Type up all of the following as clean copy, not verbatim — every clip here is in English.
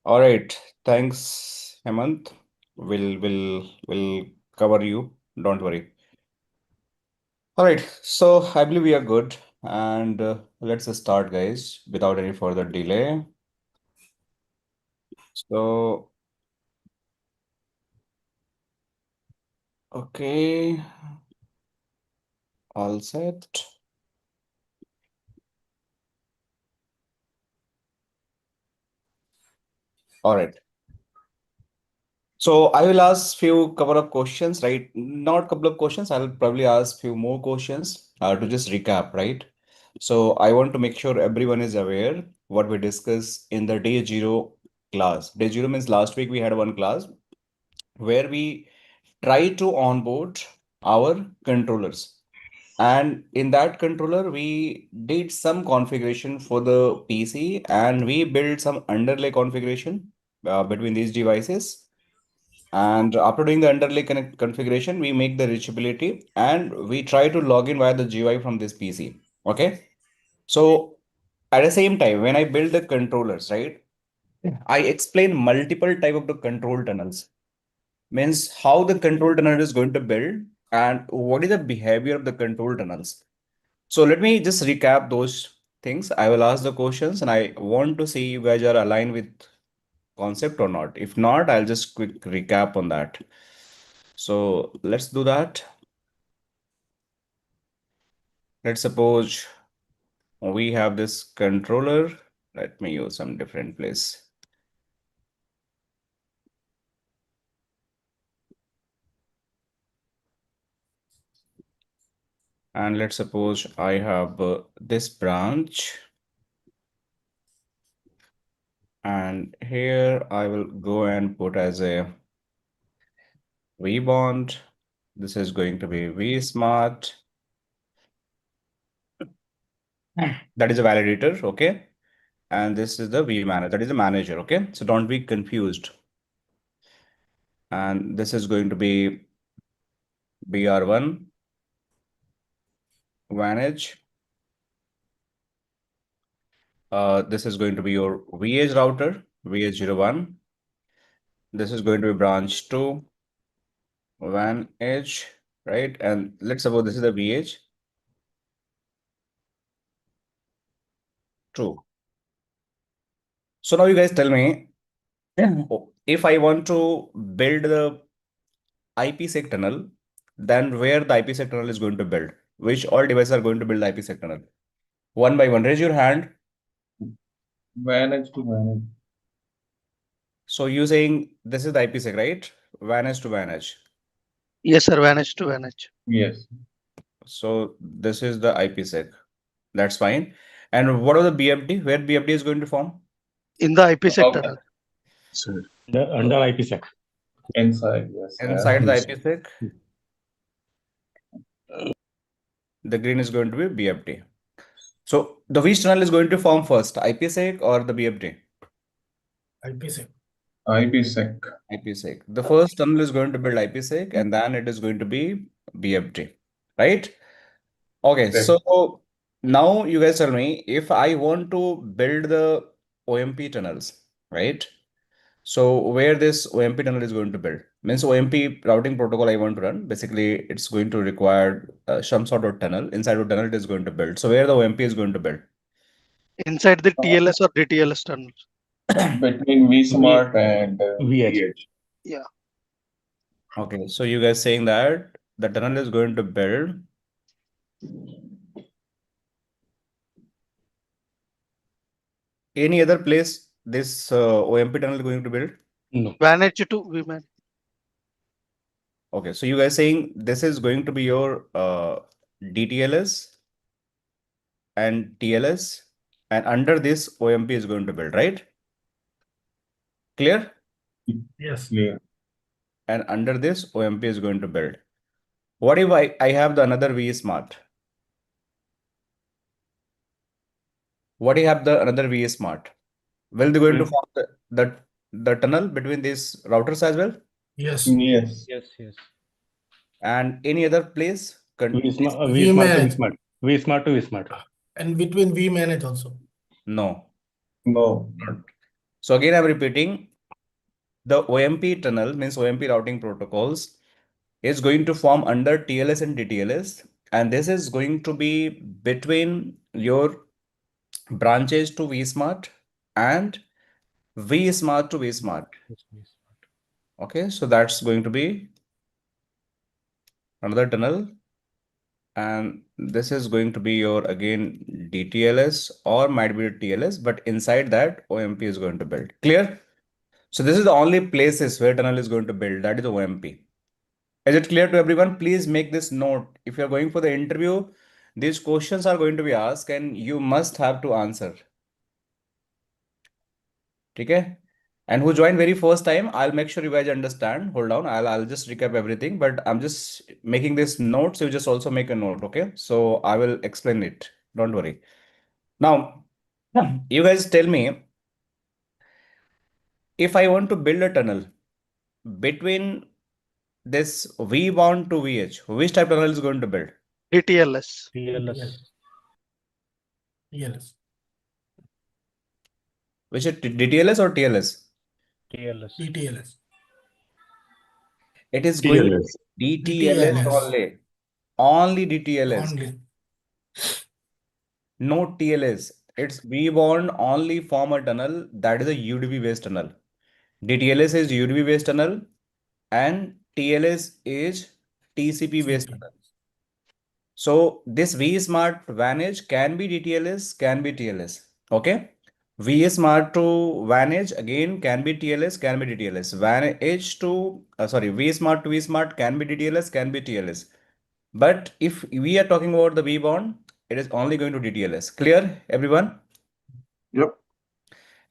All right. Thanks, Hemant. We'll cover you. Don't worry. All right. So I believe we are good, and let's start, guys, without any further delay. So, okay, all set. All right. So I will ask few couple of questions, right? Not couple of questions. I'll probably ask few more questions to just recap, right? So I want to make sure everyone is aware what we discussed in the day zero class. Day zero means last week we had one class where we try to onboard our controllers. And in that controller, we did some configuration for the PC and we built some underlay configuration between these devices. And after doing the underlay configuration, we make the reachability and we try to log in via the GUI from this PC. Okay. So at the same time, when I build the controllers, right, I explain multiple type of the control tunnels. Means how the control tunnel is going to build and what is the behavior of the control tunnels. So let me just recap those things. I will ask the questions and I want to see you guys are aligned with concept or not. If not, I'll just quick recap on that. So let's do that. Let's suppose we have this controller. Let me use some different place. And let's suppose I have this branch. And here I will go and put as a vBond. This is going to be vSmart. That is a validator, okay? And this is the vManager, that is the manager, okay? So don't be confused. And this is going to be BR1, manage. This is going to be your VH router, VH01. This is going to be branch 2, WAN edge, right? And let's suppose this is the VH. True. So now you guys tell me, if I want to build the IPsec tunnel, then where the IPsec tunnel is going to build? Which all devices are going to build the IPsec tunnel? One by one, raise your hand. Manage to manage. So you saying this is the IPsec, right? Manage to manage. Yes, sir. Manage to manage. Yes. So this is the IPsec. That's fine. And what are the BFD? Where BFD is going to form? In the IPsec Okay. tunnel. Sir. Under IPsec. Inside, yes. Inside the Yes. IPsec, the green is going to be BFD. So the which tunnel is going to form first, IPsec or the BFD? IPsec. IPsec. IPsec. The first tunnel is going to build IPsec and then it is going to be BFD, right? Okay, Correct. so now you guys tell me if I want to build the OMP tunnels, right? So where this OMP tunnel is going to build means OMP routing protocol I want to run. Basically, it's going to require some sort of tunnel. Inside of tunnel, it is going to build. So where the OMP is going to build? Inside the TLS or DTLS tunnels. Between vSmart and VH. Yeah. Okay, so you guys saying that the tunnel is going to build any other place this OMP tunnel is going to build? No. Manage to vMan. Okay, so you guys saying this is going to be your DTLS and TLS, and under this OMP is going to build, right? Clear? Yes. clear. And under this OMP is going to build. What if I have the another vSmart? What if I have the another vSmart? Will they going to form the tunnel between these routers as well? Yes. Yes. Yes. And any other place? vSmart to vManage. vSmart. vSmart to vSmart. And between vManage also. No. No. So again, I'm repeating, the OMP tunnel means OMP routing protocols is going to form under TLS and DTLS, and this is going to be between your branches to vSmart and vSmart to vSmart. Okay, so that's going to be another tunnel, and this is going to be your again DTLS or might be TLS, but inside that OMP is going to build. Clear? So this is the only places where tunnel is going to build, that is OMP. Is it clear to everyone? Please make this note. If you're going for the interview, these questions are going to be asked and you must have to answer. Okay? And who joined very first time, I'll make sure you guys understand. Hold on, I'll just recap everything, but I'm just making this note, so you just also make a note, okay? So I will explain it. Don't worry. Now, you guys tell me, if I want to build a tunnel between this V1 to VH, which type tunnel is going to build? DTLS. TLS. TLS. Which is DTLS or TLS? TLS. DTLS. It is going to TLS. be DTLS only. Only DTLS. Only. No TLS. It's V1 only form a tunnel that is a UDP based tunnel. DTLS is UDP based tunnel and TLS is TCP based tunnel. So this vSmart Vantage can be DTLS, can be TLS. Okay. vSmart to Vantage again can be TLS, can be DTLS. Vantage to vSmart to vSmart can be DTLS, can be TLS. But if we are talking about the vBond, it is only going to DTLS. Clear, everyone? Yep.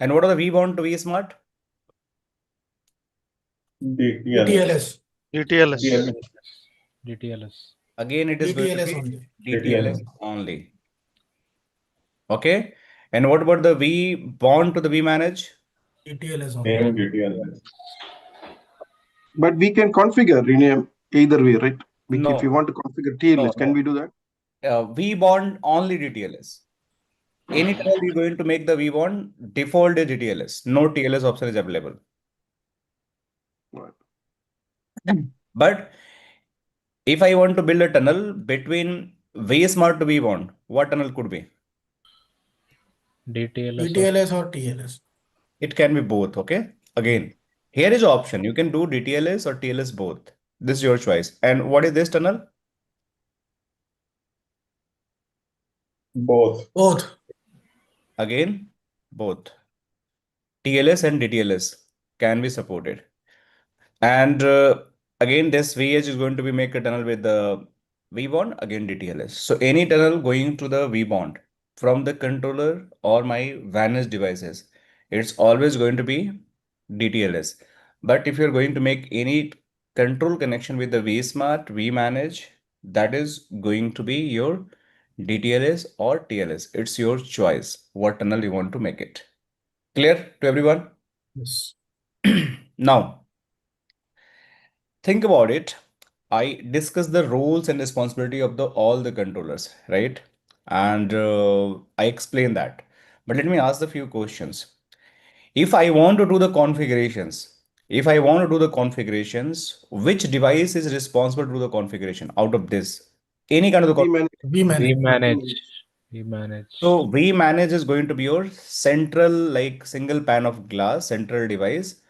And what are the vBond to vSmart? DTLS. DTLS. DTLS. Again, it is going to DTLS be only. DTLS only. Okay. And what about the vBond to the vManage? DTLS Same only. DTLS. But we can configure in either way, right? No. If you want to configure TLS, can we do that? vBond only DTLS. Anytime you're going to make the vBond, default is DTLS. No TLS option is available. Right. But if I want to build a tunnel between vSmart to vBond, what tunnel could be? DTLS. DTLS or TLS. It can be both, okay? Again, here is the option. You can do DTLS or TLS both. This is your choice. And what is this tunnel? Both. Both. Again, both. TLS and DTLS can be supported. And again, this VH is going to be make a tunnel with the vBond, again DTLS. So any tunnel going to the vBond from the controller or my VANS devices, it's always going to be DTLS. But if you're going to make any control connection with the vSmart, vManage, that is going to be your DTLS or TLS. It's your choice what tunnel you want to make it. Clear to everyone? Yes. Now, think about it. I discussed the roles and responsibility of all the controllers, right? And I explained that. But let me ask a few questions. If I want to do the configurations, which device is responsible to do the configuration out of this? Any kind of the vManage. So vManage is going to be your central, like single pane of glass, central device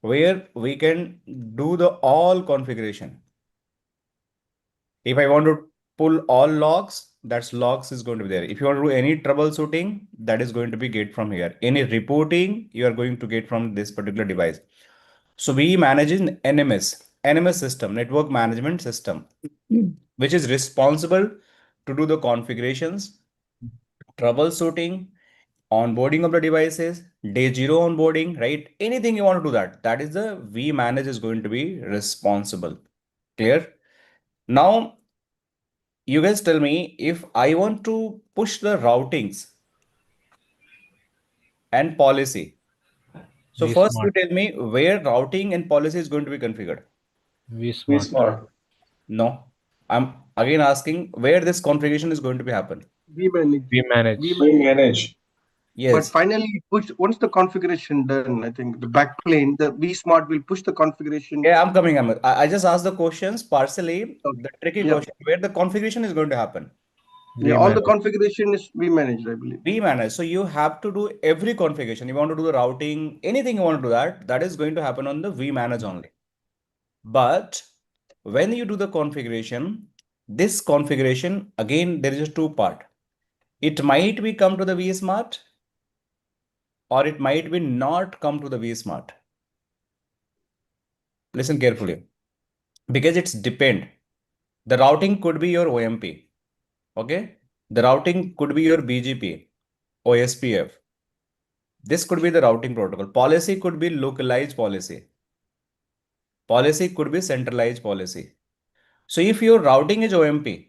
where we can do the all configuration. If I want to pull all logs, that's logs is going to be there. If you want to do any troubleshooting, that is going to be get from here. Any reporting, you are going to get from this particular device. So we manage in NMS system, network management system, which is responsible to do the configurations, troubleshooting, onboarding of the devices, day zero onboarding, right? Anything you want to do that is the vManage is going to be responsible. Clear? Now, you guys tell me if I want to push the routings and policy. So first you tell me where routing and policy is going to be configured. vSmart. No, I'm again asking where this configuration is going to be happen. vManage. We manage. Yes. finally, once the configuration done, I think the backplane, the vSmart will push the configuration. Yeah, I'm coming. I just asked the questions partially. The tricky Yeah. question where the configuration is going to happen. Yeah, all the configuration is vManaged, I believe. vManage. So you have to do every configuration. You want to do the routing, anything you want to do that is going to happen on the vManage only. But when you do the configuration, this configuration, again, there is a two part. It might be come to the vSmart or it might be not come to the vSmart. Listen carefully because it's depend. The routing could be your OMP. Okay. The routing could be your BGP, OSPF. This could be the routing protocol. Policy could be localized policy. Policy could be centralized policy. So if your routing is OMP,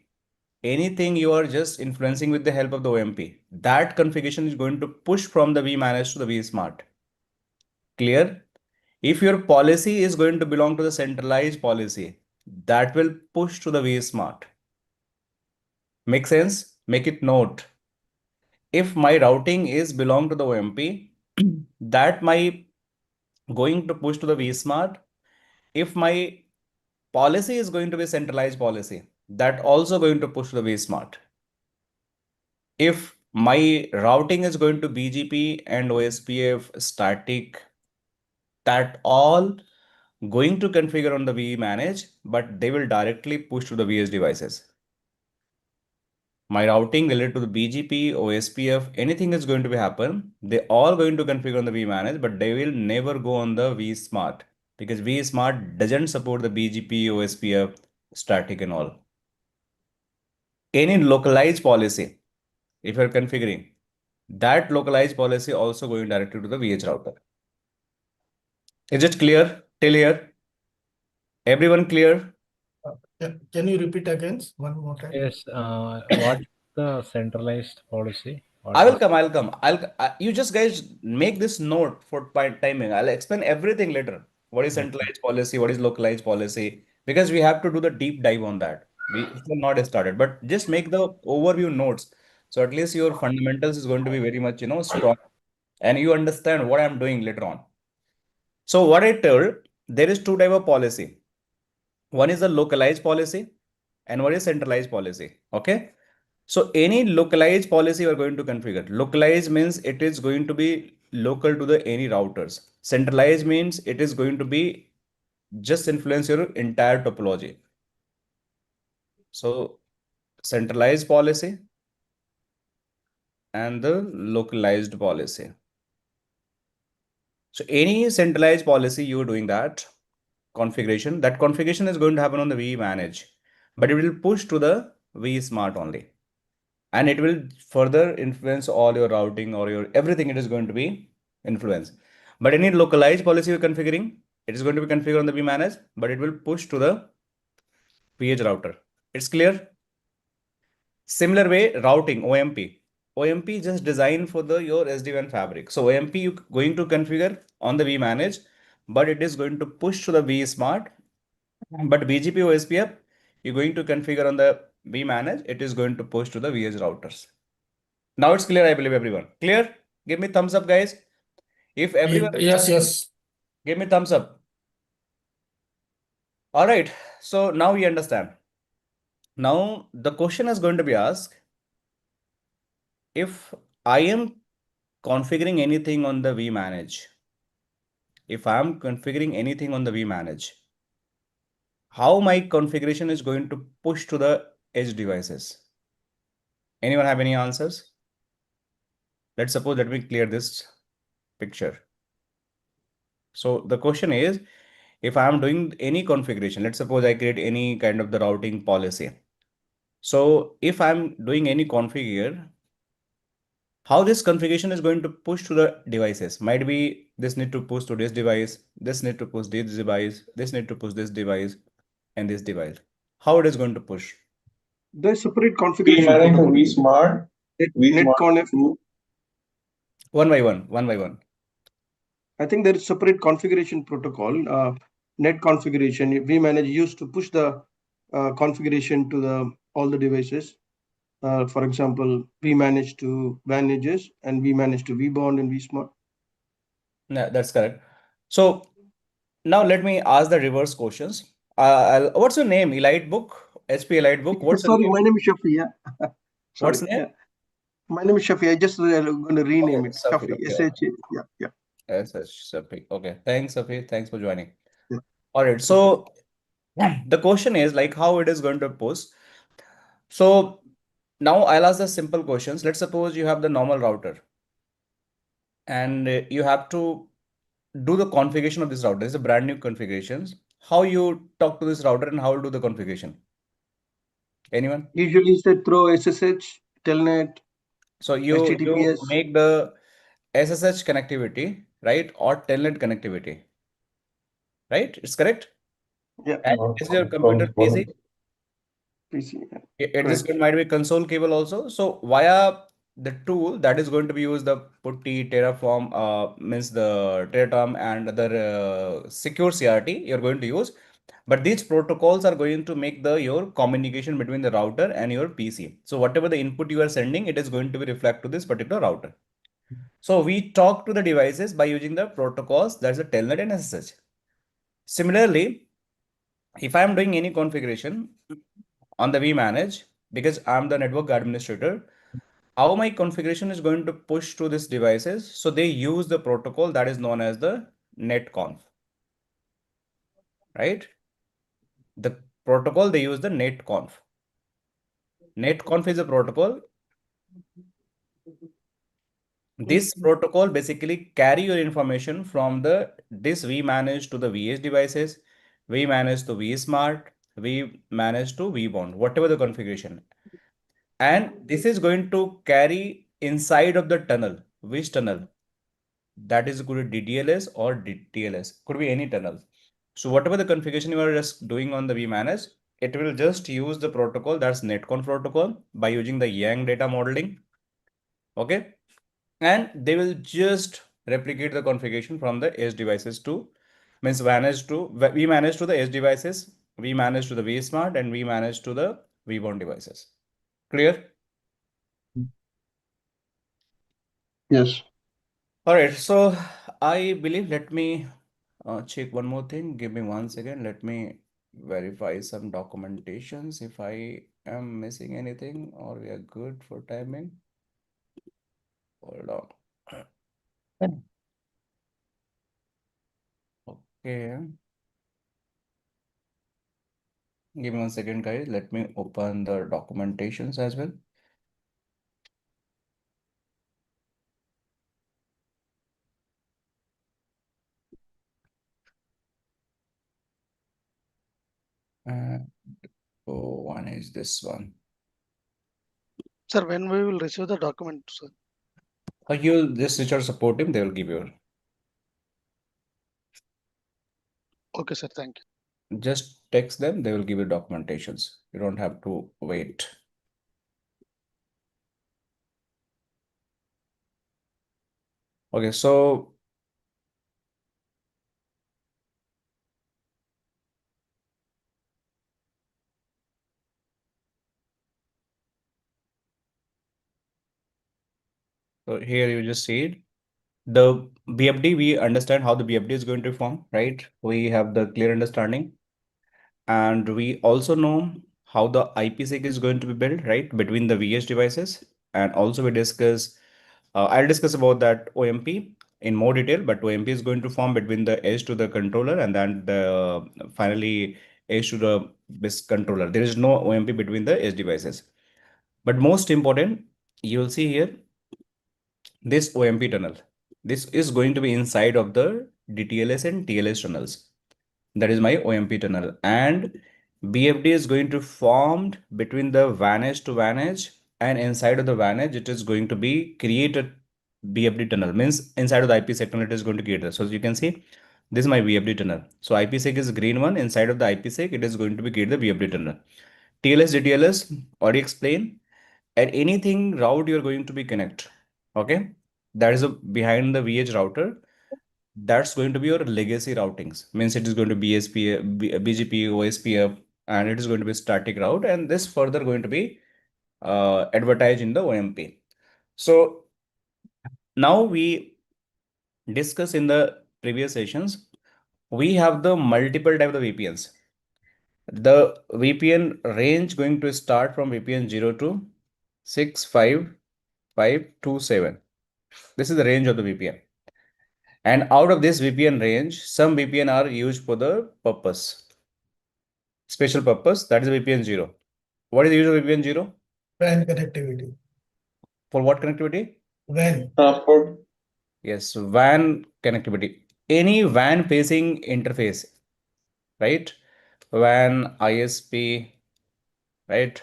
anything you are just influencing with the help of the OMP, that configuration is going to push from the vManage to the vSmart. Clear? If your policy is going to belong to the centralized policy, that will push to the vSmart. Make sense? Make it note. If my routing is belong to the OMP, that my going to push to the vSmart. If my policy is going to be centralized policy, that also going to push to the vSmart. If my routing is going to BGP and OSPF static, that all going to configure on the vManage, but they will directly push to the VS devices. My routing related to the BGP, OSPF, anything is going to be happen. They all going to configure on the vManage, but they will never go on the vSmart because vSmart doesn't support the BGP, OSPF, static and all. Any localized policy, if you're configuring, that localized policy also going directly to the VH router. Is it clear till here? Everyone clear? Can you repeat again one more time? Yes. What's the centralized policy? I'll come. You just guys make this note for timing. I'll explain everything later. What is centralized policy? What is localized policy? Because we have to do the deep dive on that. We still not started, but just make the overview notes. So at least your fundamentals is going to be very much, strong, and you understand what I'm doing later on. So what I told, there is two type of policy. One is the localized policy, and one is centralized policy. Okay. So any localized policy you are going to configure. Localized means it is going to be local to the any routers. Centralized means it is going to be just influence your entire topology. So centralized policy and the localized policy. So any centralized policy you're doing that configuration is going to happen on the vManage, but it will push to the vSmart only. And it will further influence all your routing or your everything. It is going to be influence. But any localized policy you're configuring, it is going to be configured on the vManage, but it will push to the VH router. It's clear? Similar way, routing, OMP. OMP just designed for your SD-WAN fabric. So OMP you going to configure on the vManage, but it is going to push to the vSmart. But BGP OSPF, you're going to configure on the vManage, it is going to push to the VH routers. Now it's clear, I believe everyone. Clear? Give me thumbs up, guys. If everyone... Yes. Give me thumbs up. All right. So now you understand. Now the question is going to be asked, if I am configuring anything on the vManage, how my configuration is going to push to the edge devices? Anyone have any answers? Let's suppose that we clear this picture. So the question is, if I am doing any configuration, let's suppose I create any kind of the routing policy. So if I'm doing any configure, how this configuration is going to push to the devices? Might be this need to push to this device, this need to push this device, this need to push this device, and this device. How it is going to push? There's separate configuration. vSmart, NetConf. One by one. I think there is separate configuration protocol. Net configuration. vManage used to push the configuration to all the devices. For example, we manage to WAN edges and we manage to vBond and vSmart. Yeah, that's correct. So now let me ask the reverse questions. What's your name? Elite Book? HP Elite Book? What's your Sorry, name? my name is Shafi. Yeah. What's Sorry. the name? Yeah. My name is Shafi. I just going to rename Okay, it. Safi. Shafi. Okay, okay. SH. Yeah. Yeah. Safi. Okay. Thanks, Safi. Thanks for joining. Yeah. All right. So the question is like how it is going to pose. So now I'll ask the simple questions. Let's suppose you have the normal router and you have to do the configuration of this router. It's a brand new configurations. How you talk to this router and how you do the configuration? Anyone? Usually said through SSH, Telnet, So you HTTPS. make the SSH connectivity, right? Or telnet connectivity, right? It's correct? Yeah. And is your computer PC? PC. Yeah. It this Correct. might be console cable also. So via the tool that is going to be used the Putty, Terraform, means the Terraform and other secure CRT you're going to use. But these protocols are going to make the your communication between the router and your PC. So whatever the input you are sending, it is going to be reflect to this particular router. So we talk to the devices by using the protocols, that's the telnet and SSH. Similarly, if I am doing any configuration on the vManage, because I'm the network administrator, how my configuration is going to push to these devices. So they use the protocol that is known as the netconf, right? The protocol they use the netconf. Netconf is a protocol. This protocol basically carry your information from the this vManage to the VH devices, vManage to vSmart, vManage to vBond, whatever the configuration. And this is going to carry inside of the tunnel. Which tunnel? That is could be DDLS or DTLS. Could be any tunnel. So whatever the configuration you are just doing on the vManage, it will just use the protocol that's netconf protocol by using the Yang data modeling. Okay. And they will just replicate the configuration from the edge devices to means we manage to the edge devices, we manage to the vSmart, and we manage to the vBond devices. Clear? Yes. All right. So I believe let me check one more thing. Give me 1 second. Let me verify some documentations if I am missing anything or we are good for timing. Hold on. Okay. Give me 1 second, guys. Let me open the documentations as well. So one is this one. Sir, when we will receive the document, sir? You'll this Richard support team, they will give you. Okay, sir. Thank you. Just text them, they will give you documentations. You don't have to wait. Okay, so here you just see it. The BFD, we understand how the BFD is going to form, right? We have the clear understanding. And we also know how the IPsec is going to be built, right? Between the VH devices. And also we discuss, I'll discuss about that OMP in more detail, but OMP is going to form between the edge to the controller and then the finally edge to the BIS controller. There is no OMP between the edge devices. But most important, you will see here, this OMP tunnel. This is going to be inside of the DTLS and TLS tunnels. That is my OMP tunnel. And BFD is going to formed between the vantage to vantage, and inside of the vantage, it is going to be created BFD tunnel. Means inside of the IPsec tunnel, it is going to create. So as you can see, this is my BFD tunnel. So IPsec is green one. Inside of the IPsec, it is going to be create the BFD tunnel. TLS, DTLS, already explained. At anything route you're going to be connect. Okay. That is a behind the VH router. That's going to be your legacy routings. Means it is going to be BGP, OSPF, and it is going to be static route. And this further going to be advertised in the OMP. So now we discussed in the previous sessions, we have the multiple type of the VPNs. The VPN range going to start from VPN 0 to 65527. This is the range of the VPN. And out of this VPN range, some VPN are used for the purpose, special purpose, that is VPN 0. What is the use of VPN 0? WAN connectivity. For what connectivity? WAN. Transport. Yes, WAN connectivity. Any WAN facing interface, right? WAN, ISP, right?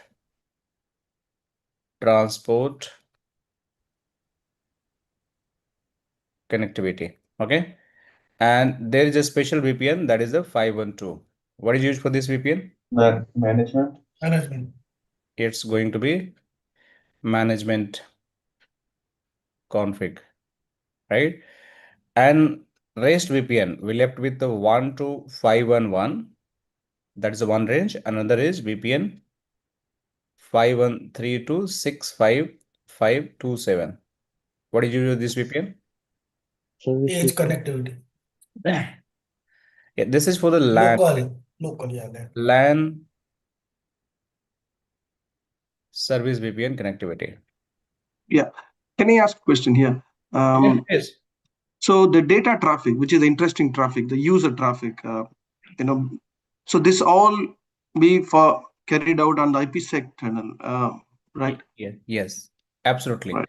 Transport connectivity. Okay. And there is a special VPN that is the 512. What is used for this VPN? Management. Management. It's going to be management config, right? And rest VPN, we left with the 1 to 511. That is the one range. Another is VPN 513 to 65527. What is used with this VPN? Edge connectivity. Yeah, this is for the LAN. Local, yeah. LAN. LAN service VPN connectivity. Yeah. Can I ask a question here? Yes. So the data traffic, which is the interesting traffic, the user traffic, so this all be for carried out on the IPsec tunnel, right? Yes, absolutely. Right.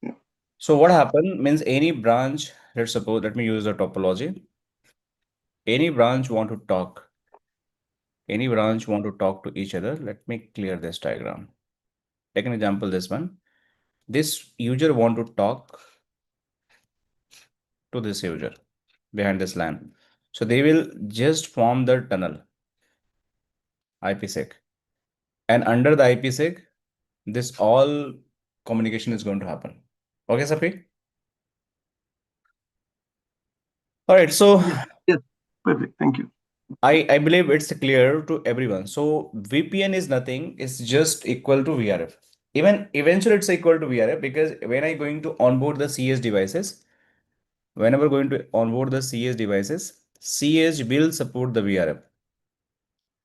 Yeah. So what happened means any branch, let's suppose, let me use the topology. Any branch want to talk to each other. Let me clear this diagram. Take an example, this one. This user want to talk to this user behind this LAN. So they will just form the tunnel, IPsec. And under the IPsec, this all communication is going to happen. Okay, Safi? All right, so Yes, perfect. Thank you. I believe it's clear to everyone. So VPN is nothing, it's just equal to VRF. Even eventually it's equal to VRF because when I going to onboard the CS devices, whenever going to onboard the CS devices, CS will support the VRF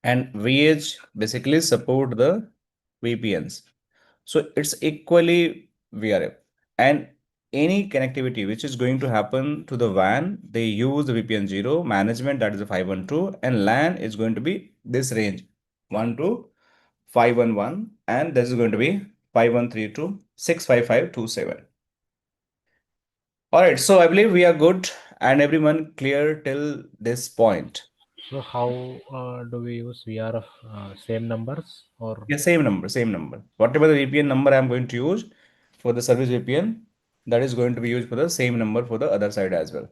and VH basically support the VPNs. So it's equally VRF and any connectivity which is going to happen to the WAN, they use the VPN 0 management, that is the 512, and LAN is going to be this range 1 to 511, and this is going to be 513 to 65527. All right, so I believe we are good and everyone clear till this point. So how do we use VRF? Same numbers or? Yeah, same number. Whatever the VPN number I'm going to use for the service VPN, that is going to be used for the same number for the other side as well.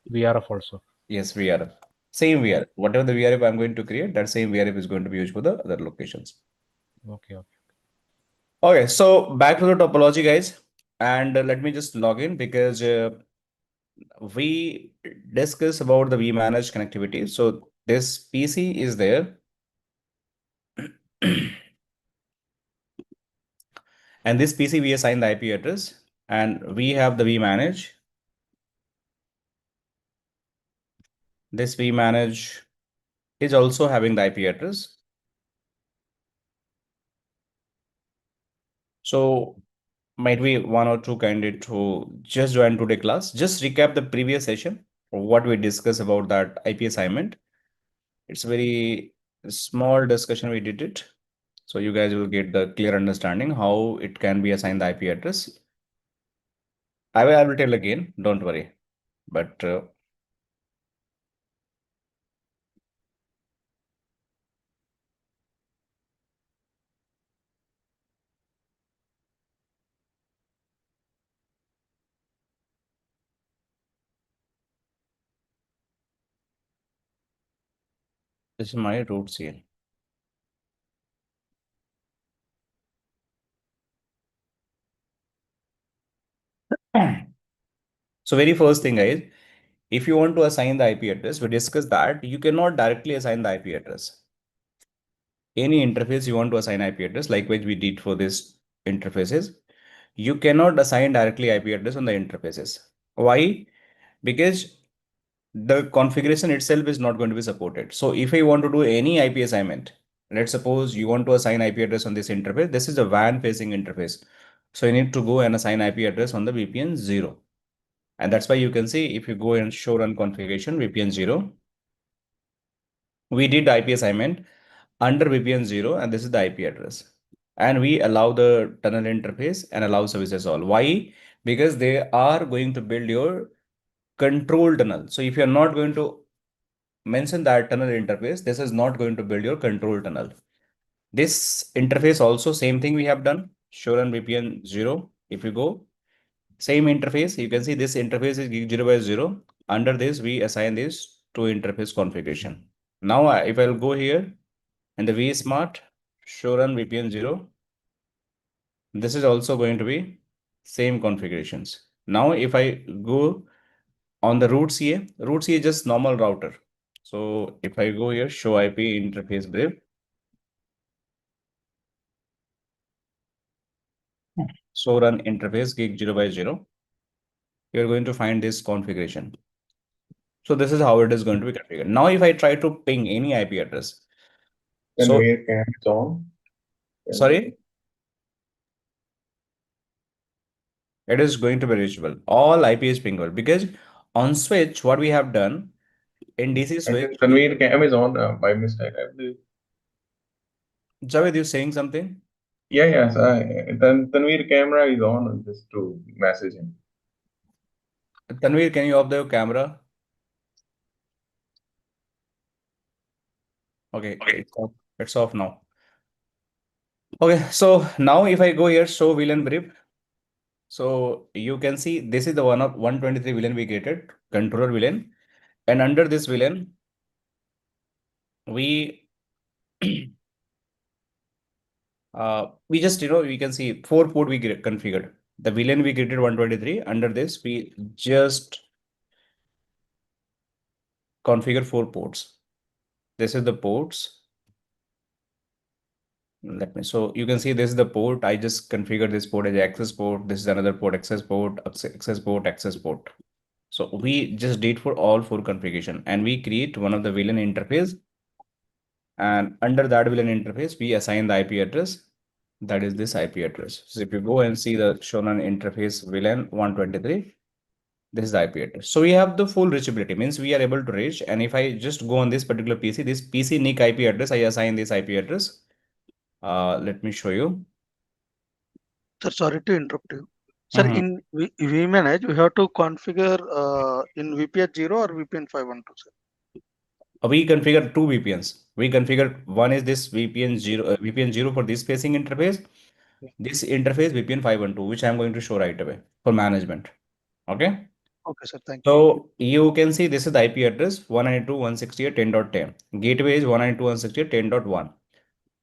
VRF also. Yes, VRF. Same VRF. Whatever the VRF I'm going to create, that same VRF is going to be used for the other locations. Okay. Okay, so back to the topology, guys. And let me just log in because we discussed about the vManage connectivity. So this PC is there. And this PC we assign the IP address and we have the vManage. This vManage is also having the IP address. So might be one or two candidate who just joined today class. Just recap the previous session, what we discussed about that IP assignment. It's a very small discussion we did it. So you guys will get the clear understanding how it can be assigned the IP address. I will tell again, don't worry. But this is my root CL. So very first thing, guys, if you want to assign the IP address, we discussed that you cannot directly assign the IP address. any interface you want to assign IP address, like which we did for this interfaces, you cannot assign directly IP address on the interfaces. Why? Because the configuration itself is not going to be supported. So if I want to do any IP assignment, let's suppose you want to assign IP address on this interface. This is a WAN facing interface. So you need to go and assign IP address on the VPN 0. And that's why you can see if you go and show run configuration VPN 0, we did IP assignment under VPN 0, and this is the IP address. And we allow the tunnel interface and allow services all. Why? Because they are going to build your control tunnel. So if you're not going to mention that tunnel interface, this is not going to build your control tunnel. This interface also same thing we have done. Show run VPN 0. If you go, same interface, you can see this interface is gig 0 by 0. Under this, we assign this to interface configuration. Now, if I'll go here and the vSmart, show run VPN 0, this is also going to be same configurations. Now, if I go on the root CA is just normal router. So if I go here, show IP interface brief, so run interface gig 0 by 0, you're going to find this configuration. So this is how it is going to be configured. Now, if I try to ping any IP address, so it's on. sorry, it is going to be reachable. All IP is pingable because on switch, what we have done in DC switch, Tanveer cam is on by mistake, I believe. Javed, you saying something? Yes. Tanveer camera is on just to message him. Tanveer, can you off the camera? Okay, it's off now. Okay, so now if I go here, show VLAN brief. So you can see this is the one of 123 VLAN we created, controller VLAN. And under this VLAN, we just, we can see 4 port we configured. The VLAN we created 123. Under this, we just configure 4 ports. This is the ports. So you can see this is the port. I just configured this port as access port. This is another port, access port, access port, access port. So we just did for all 4 configuration, and we create one of the VLAN interface. And under that VLAN interface, we assign the IP address. That is this IP address. So if you go and see the shown on interface VLAN 123, this is the IP address. So we have the full reachability, means we are able to reach. And if I just go on this particular PC, this PC NIC IP address, I assign this IP address. Let me show you. Sir, sorry to interrupt you. Sir, in vManage, we have to configure in VPN 0 or VPN 512, sir? We configure 2 VPNs. We configure one is this VPN 0 for this facing interface. This interface VPN 512, which I'm going to show right away for management. Okay. Okay, sir. Thank you. So you can see this is the IP address 192.168.10.10. Gateway is 192.168.10.1.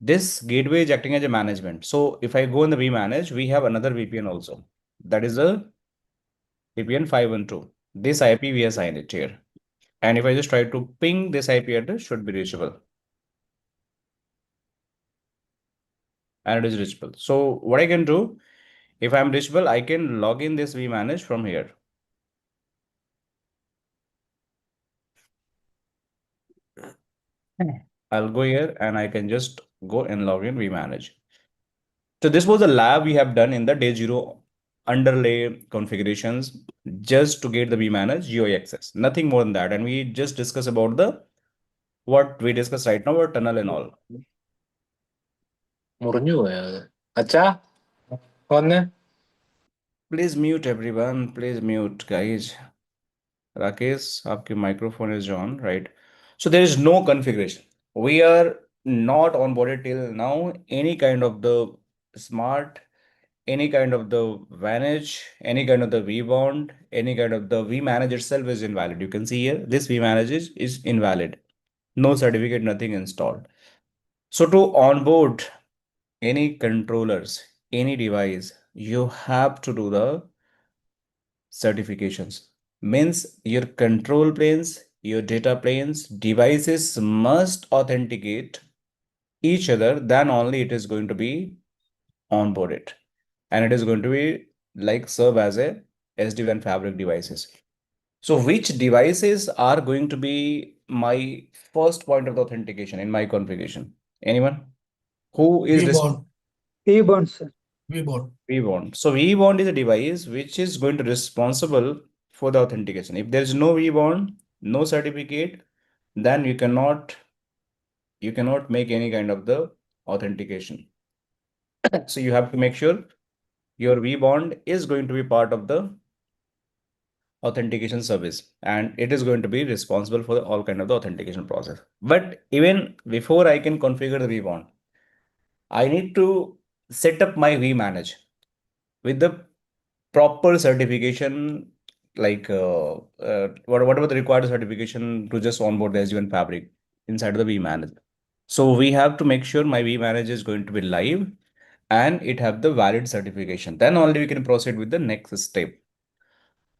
This gateway is acting as a management. So if I go in the vManage, we have another VPN also. That is a VPN 512. This IP we assign it here. And if I just try to ping this IP address, should be reachable. And it is reachable. So what I can do, if I'm reachable, I can log in this vManage from here. I'll go here and I can just go and log in vManage. So this was a lab we have done in the day 0 underlay configurations just to get the vManage GUI access. Nothing more than that. And we just discuss about what we discuss right now, about tunnel and all. Acha, Please mute everyone. Please mute, guys. Rakesh, your microphone is on, right? So there is no configuration. We are not onboarded till now any kind of the smart, any kind of the Vantage, any kind of the vBond, any kind of the vManage itself is invalid. You can see here, this vManage is invalid. No certificate, nothing installed. So to onboard any controllers, any device, you have to do the certifications. Means your control planes, your data planes, devices must authenticate each other, then only it is going to be onboarded. And it is going to be like serve as a SD-WAN fabric devices. So which devices are going to be my first point of the authentication in my configuration? Anyone? Who is vBond. vBond, sir. vBond. vBond. So vBond is a device which is going to responsible for the authentication. If there is no vBond, no certificate, then you cannot make any kind of the authentication. So you have to make sure your vBond is going to be part of the authentication service, and it is going to be responsible for all kind of the authentication process. But even before I can configure the vBond, I need to set up my vManage with the proper certification, like whatever the required certification to just onboard the SD-WAN fabric inside of the vManage. So we have to make sure my vManage is going to be live and it have the valid certification. Then only we can proceed with the next step.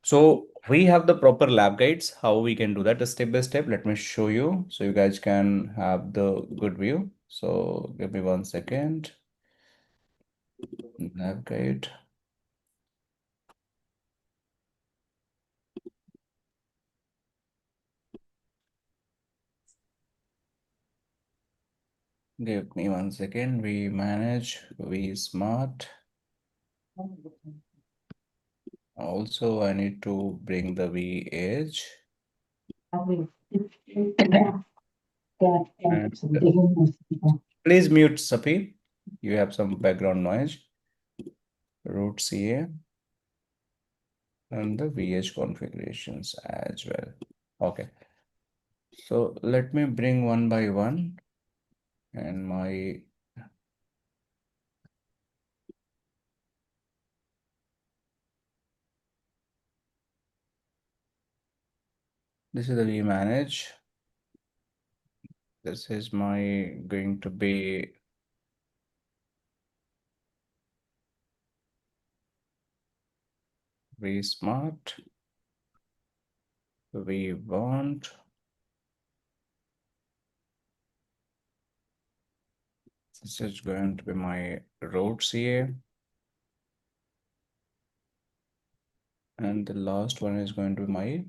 So we have the proper lab guides, how we can do that step by step. Let me show you so you guys can have the good view. So give me 1 second. Lab guide. Give me 1 second. We manage, we smart. Also, I need to bring the V edge. And please mute Safi. You have some background noise. Root CA and the VH configurations as well. Okay. So let me bring one by one and my this is the vManage. This is my going to be vSmart. vBond. This is going to be my root CA. And the last one is going to be my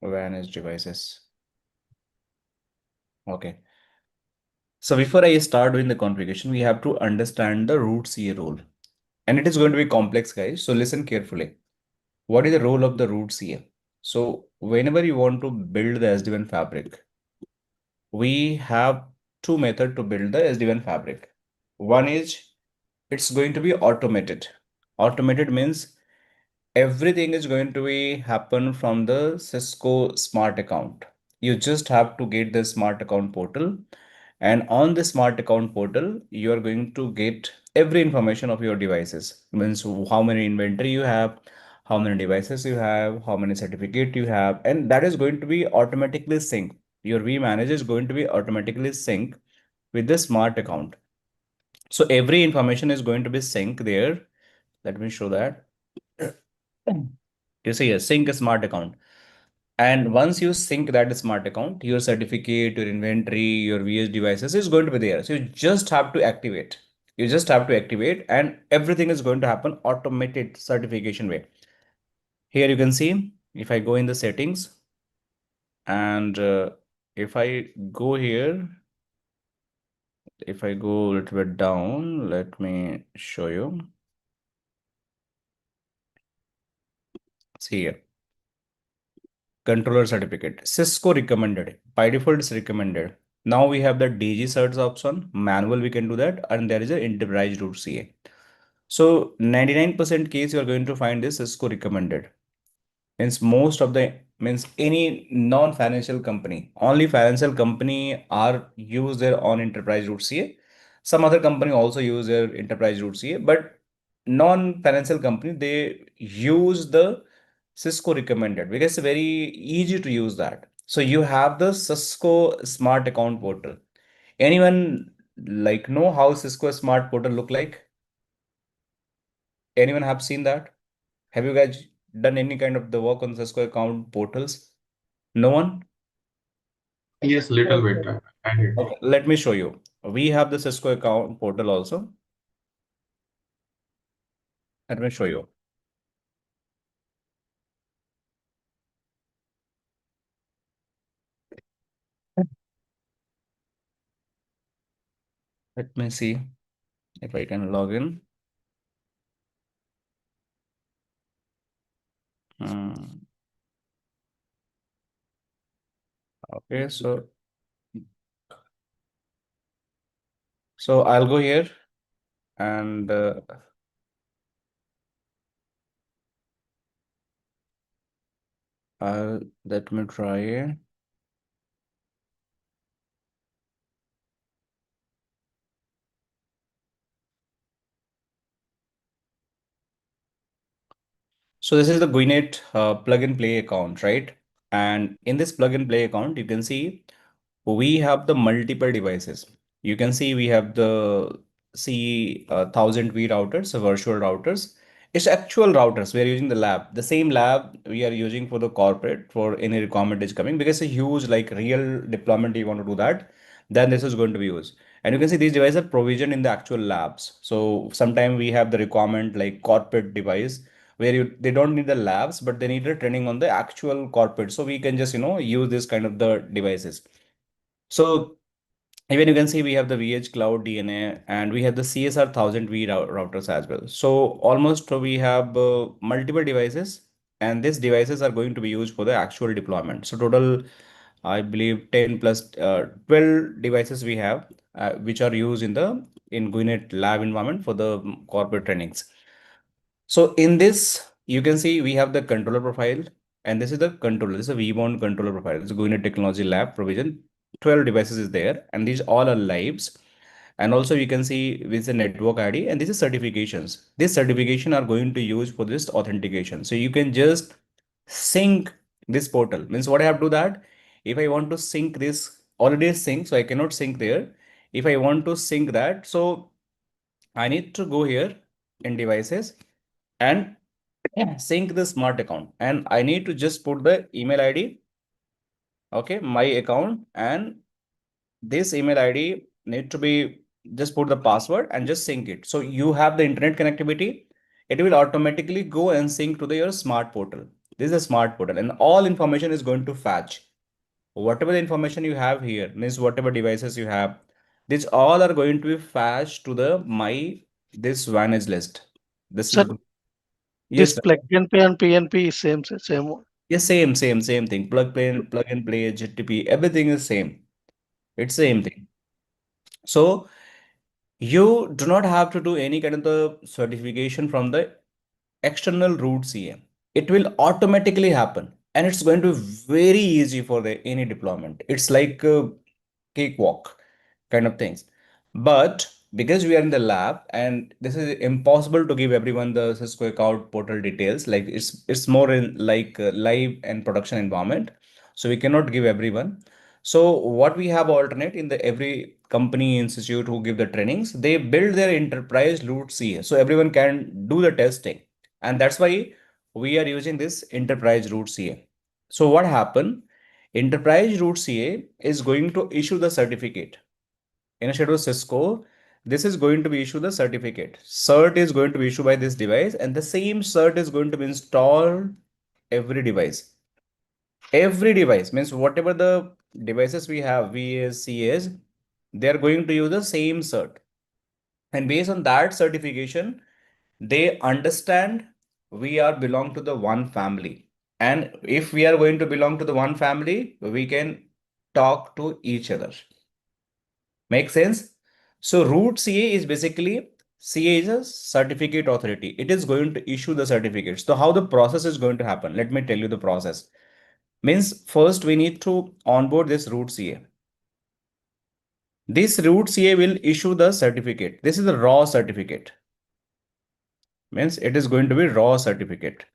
WAN edge devices. Okay. So before I start doing the configuration, we have to understand the root CA role. And it is going to be complex, guys. So listen carefully. What is the role of the root CA? So whenever you want to build the SD-WAN fabric, we have two methods to build the SD-WAN fabric. One is it's going to be automated. Automated means everything is going to be happen from the Cisco smart account. You just have to get the smart account portal, and on the smart account portal, you are going to get every information of your devices. Means how many inventory you have, how many devices you have, how many certificate you have, and that is going to be automatically synced. Your vManage is going to be automatically synced with the smart account. So every information is going to be synced there. Let me show that. You see a sync a smart account. And once you sync that smart account, your certificate, your inventory, your VH devices is going to be there. So you just have to activate. You just have to activate and everything is going to happen automated certification way. Here you can see if I go in the settings and if I go here, if I go a little bit down, let me show you. See here. Controller certificate. Cisco recommended. By default, it's recommended. Now we have the DG certs option. Manual, we can do that. And there is an enterprise root CA. So 99% case, you are going to find this Cisco recommended. Means most of the means any non-financial company, only financial company are use their own enterprise root CA. Some other company also use their enterprise root CA, but non-financial company, they use the Cisco recommended because it's very easy to use that. So you have the Cisco smart account portal. Anyone like know how Cisco smart portal look like? Anyone have seen that? Have you guys done any kind of the work on Cisco account portals? No one? Yes, little bit. I did. Okay, let me show you. we have the Cisco account portal also. Let me show you. Let me see if I can log in. Okay, so I'll go here and let me try. So this is the Guinet plug and play account, right? And in this plug and play account, you can see we have the multiple devices. You can see we have the C1000V routers, so virtual routers. It's actual routers. We are using the lab, the same lab we are using for the corporate for any requirement is coming, because it's a huge like real deployment you want to do that, then this is going to be used. And you can see these devices are provisioned in the actual labs. So sometimes we have the requirement like corporate device where they don't need the labs, but they need the training on the actual corporate. So we can just, use this kind of the devices. So even you can see we have the VH Cloud DNA and we have the CSR 1000V routers as well. So almost we have multiple devices, and these devices are going to be used for the actual deployment. So total, I believe 10 plus 12 devices we have, which are used in Guinet lab environment for the corporate trainings. So in this, you can see we have the controller profile, and this is the controller. This is a VBond controller profile. It's a Guinet Technology Lab provision. 12 devices is there, and these all are lives. And also you can see with the network ID, and this is certifications. This certification are going to use for this authentication. So you can just sync this portal. Means what I have to do that, if I want to sync this, already sync, so I cannot sync there. If I want to sync that, so I need to go here in devices and sync the smart account, and I need to just put the email ID, okay, my account, and this email ID need to be just put the password and just sync it. So you have the internet connectivity, it will automatically go and sync to your smart portal. This is a smart portal, and all information is going to fetch whatever the information you have here, means whatever devices you have, these all are going to be fetched to this vantage list. Sir, Yes, this plug and play and PNP is same one. yes, same thing. Plug and play, GTP, everything is same. It's same thing. So you do not have to do any kind of the certification from the external root CA. It will automatically happen, and it's going to be very easy for any deployment. It's like a cakewalk kind of things. But because we are in the lab and this is impossible to give everyone the Cisco account portal details, like it's more in like live and production environment, so we cannot give everyone. So what we have alternate in the every company institute who give the trainings, they build their enterprise root CA so everyone can do the testing, and that's why we are using this enterprise root CA. So what happened? Enterprise root CA is going to issue the certificate. Instead of Cisco, this is going to be issued the certificate. Cert is going to be issued by this device, and the same cert is going to be installed every device. Every device means whatever the devices we have, VAs, CAs, they are going to use the same cert. And based on that certification, they understand we are belong to the one family. And if we are going to belong to the one family, we can talk to each other. Make sense? So root CA is basically, CA is a certificate authority. It is going to issue the certificates. So how the process is going to happen? Let me tell you the process. Means first we need to onboard this root CA. This root CA will issue the certificate. This is the raw certificate. Means it is going to be raw certificate.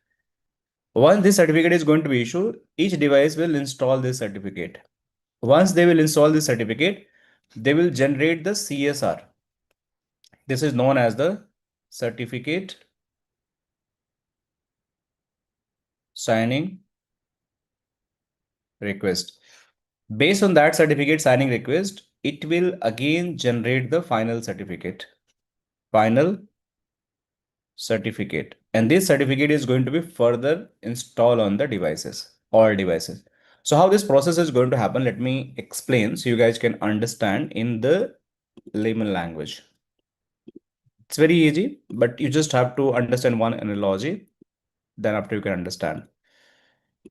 Once this certificate is going to be issued, each device will install this certificate. Once they will install this certificate, they will generate the CSR. This is known as the certificate signing request. Based on that certificate signing request, it will again generate the final certificate. Final certificate. And this certificate is going to be further installed on the devices, all devices. So how this process is going to happen, let me explain so you guys can understand in the layman language. It's very easy, but you just have to understand one analogy. Then after you can understand.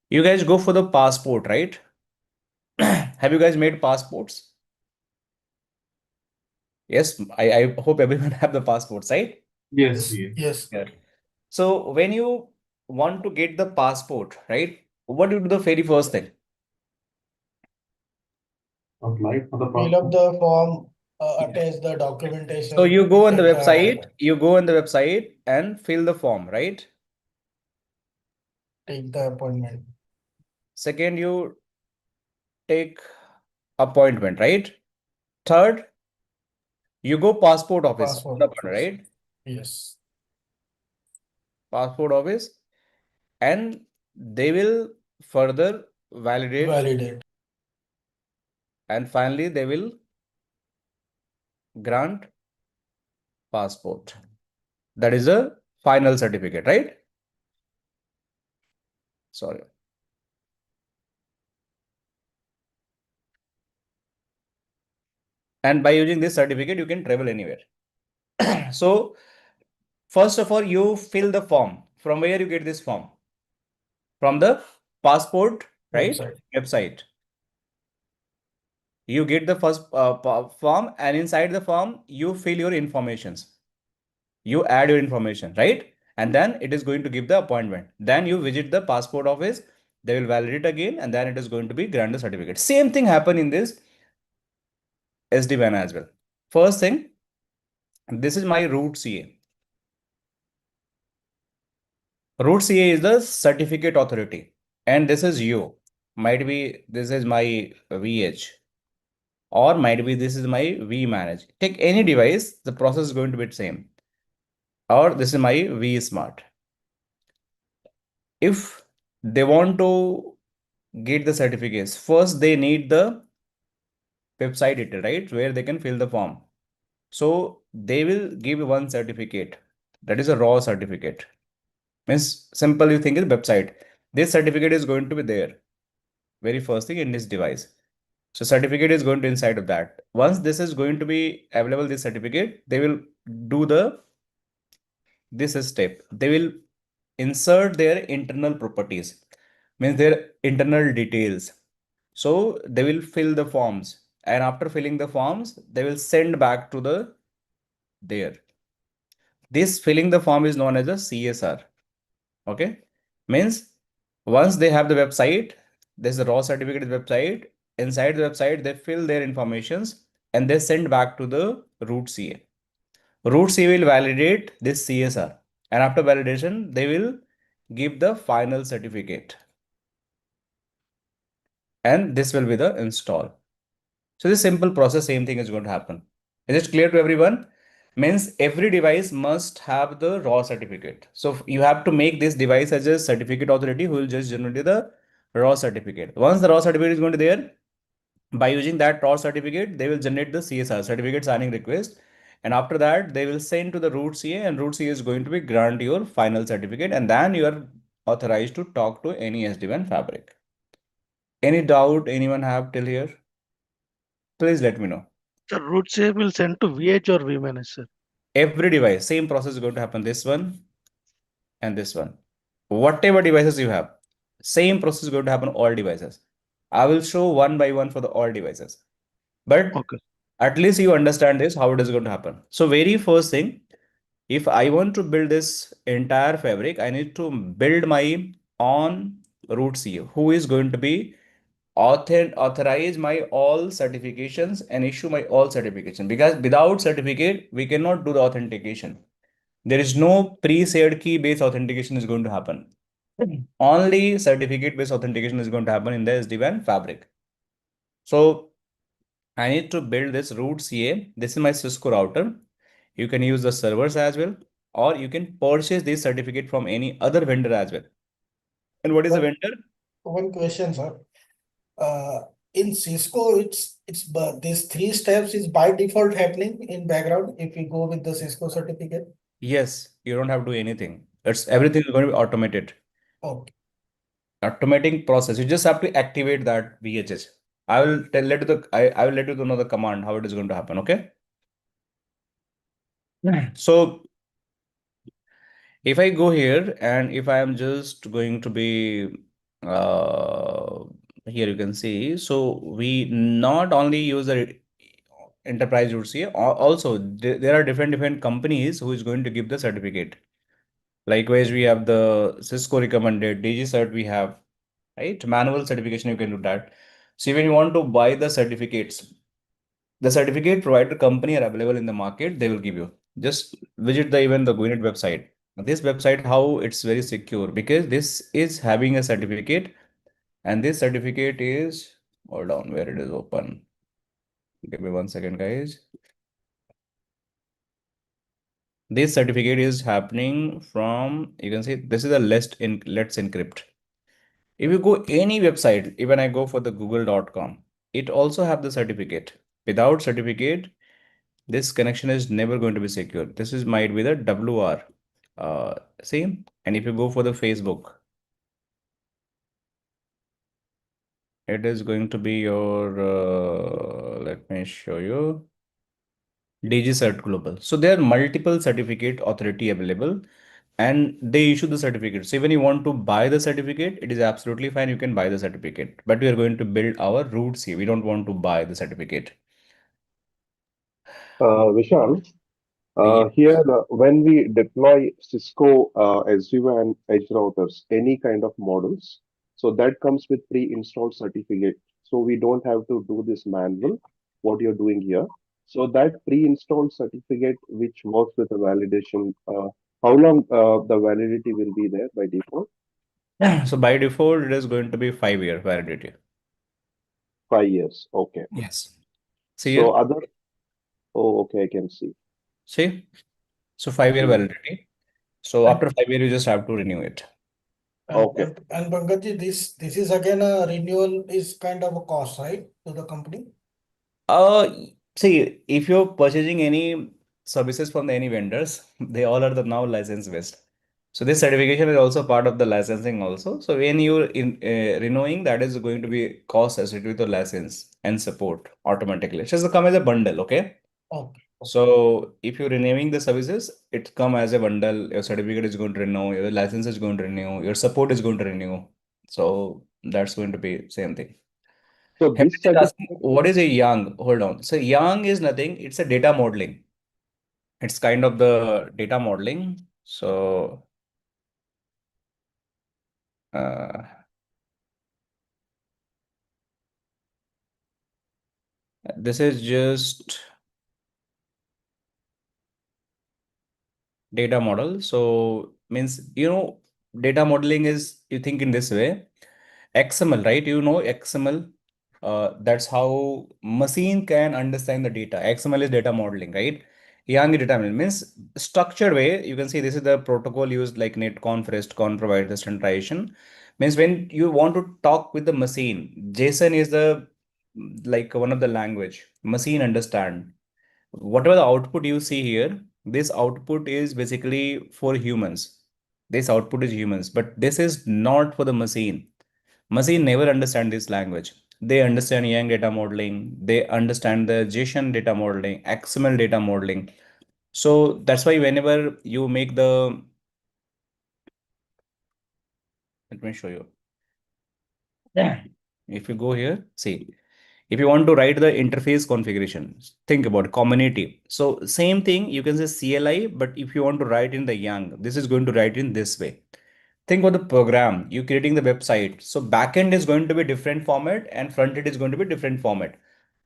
You guys go for the passport, right? Have you guys made passports? Yes, I hope everyone have the passports, right? Yes. Yes. Yeah. So when you want to get the passport, right? What do you do the very first thing? Apply for the Fill up passport. the form, attach the documentation. So you go on the get website, and fill the form, right? Take the appointment. Second, you take appointment, right? Third, you go passport office, Passport the office. right? Yes. Passport office, and they will further validate, Validate. and finally they will grant passport. That is a final certificate, right? Sorry. And by using this certificate, you can travel anywhere. So first of all, you fill the form. From where you get this form? From the passport, right? Website. You get the first form, and inside the form, you fill your informations. You add your information, right? And then it is going to give the appointment. Then you visit the passport office. They will validate again, and then it is going to be granted certificate. Same thing happen in this SD-WAN as well. First thing, this is my root CA. Root CA is the certificate authority, and this is you. Might be this is my VH, or might be this is my vManage. Take any device, the process is going to be the same. Or this is my vSmart. If they want to get the certificates, first they need the website detail, right? Where they can fill the form. So they will give one certificate. That is a raw certificate. Means simple, you think is website. This certificate is going to be there. Very first thing in this device. So certificate is going to inside of that. Once this is going to be available, this certificate, they will do this step. They will insert their internal properties, means their internal details. So they will fill the forms, and after filling the forms, they will send back to the there. This filling the form is known as a CSR. Okay, means once they have the website, there's a raw certificate website. Inside the website, they fill their informations and they send back to the root CA. Root CA will validate this CSR, and after validation, they will give the final certificate, and this will be the install. So this simple process, same thing is going to happen. Is it clear to everyone? Means every device must have the raw certificate. So you have to make this device as a certificate authority who will just generate the raw certificate. Once the raw certificate is going to there, by using that raw certificate, they will generate the CSR, certificate signing request. And after that, they will send to the root CA, and root CA is going to be grant your final certificate, and then you are authorized to talk to any SD-WAN fabric. Any doubt anyone have till here? Please let me know. Sir, root CA will send to VH or vManage, sir. Every device, same process is going to happen. This one and this one. Whatever devices you have, same process is going to happen all devices. I will show one by one for the all devices. But Okay. at least you understand this, how it is going to happen. So very first thing, if I want to build this entire fabric, I need to build my own root CEO, who is going to be authorize my all certifications and issue my all certification, because without certificate, we cannot do the authentication. There is no pre-shared key based authentication is going to happen. Only certificate based authentication is going to happen in the SD-WAN fabric. So I need to build this root CA. This is my Cisco router. You can use the servers as well, or you can purchase this certificate from any other vendor as well. And what is the vendor? One question, sir. in Cisco, these 3 steps is by default happening in background if we go with the Cisco certificate. Yes, you don't have to do anything. Everything is going to be automated. Okay. Automating process. You just have to activate that VHS. I will I will let you know the command how it is going to happen. Okay. So if I go here and if I am just going to be here, you can see. So we not only use the enterprise routes here, also there are different companies who is going to give the certificate. Likewise, we have the Cisco recommended DG cert we have, right? Manual certification, you can do that. So when you want to buy the certificates, the certificate provider company are available in the market, they will give you. Just visit even the GoInit website. This website, how it's very secure because this is having a certificate and this certificate is, hold on, where it is open. Give me 1 second, guys. This certificate is happening from, you can see, this is a Let's Encrypt. If you go any website, even I go for the google.com, it also have the certificate. Without certificate, this connection is never going to be secure. This is might be the WR. See, and if you go for the Facebook, it is going to be your, let me show you, DG Cert Global. So there are multiple certificate authority available and they issue the certificate. So when you want to buy the certificate, it is absolutely fine. You can buy the certificate, but we are going to build our roots here. We don't want to buy the certificate. Vishal, Yes. here when we deploy Cisco SD-WAN edge routers, any kind of models, so that comes with pre-installed certificate. So we don't have to do this manual, what you're doing here. So that pre-installed certificate, which works with the validation, how long the validity will be there by default? So by default, it is going to be 5-year validity. 5 years. Okay. Yes. See So here. oh, okay, I can see. See? So 5-year Hmm. validity. So after 5 years, you just have to renew it. Okay. And Pankaj, this is again a renewal is kind of a cost, right, to the company? Uh, See, if you're purchasing any services from any vendors, they all are the now license based. So this certification is also part of the licensing also. So when you're in renewing, that is going to be cost associated with the license and support automatically. It just come as a bundle, okay? Okay. So if you're renewing the services, it come as a bundle. Your certificate is going to renew, your license is going to renew, your support is going to renew. So that's going to be same thing. So Have this you just asked me, certificate, what is a YANG? Hold on. So YANG is nothing. It's a data modeling. It's kind of the data modeling. So uh, this is just data model. So means, data modeling is, you think in this way, XML, right? You know XML. That's how machine can understand the data. XML is data modeling, right? Yang data modeling means structured way. You can see this is the protocol used like netconf, restconf, provide the standardization. Means when you want to talk with the machine, JSON is the like one of the language machine understand. Whatever the output you see here, this output is basically for humans. This output is humans, but this is not for the machine. Machine never understand this language. They understand Yang data modeling. They understand the JSON data modeling, XML data modeling. So that's why whenever you make the, let me show you. Yeah. If you go here, see, if you want to write the interface configuration, think about community. So same thing, you can say CLI, but if you want to write in the Yang, this is going to write in this way. Think about the program, you creating the website. So backend is going to be different format and front end is going to be different format.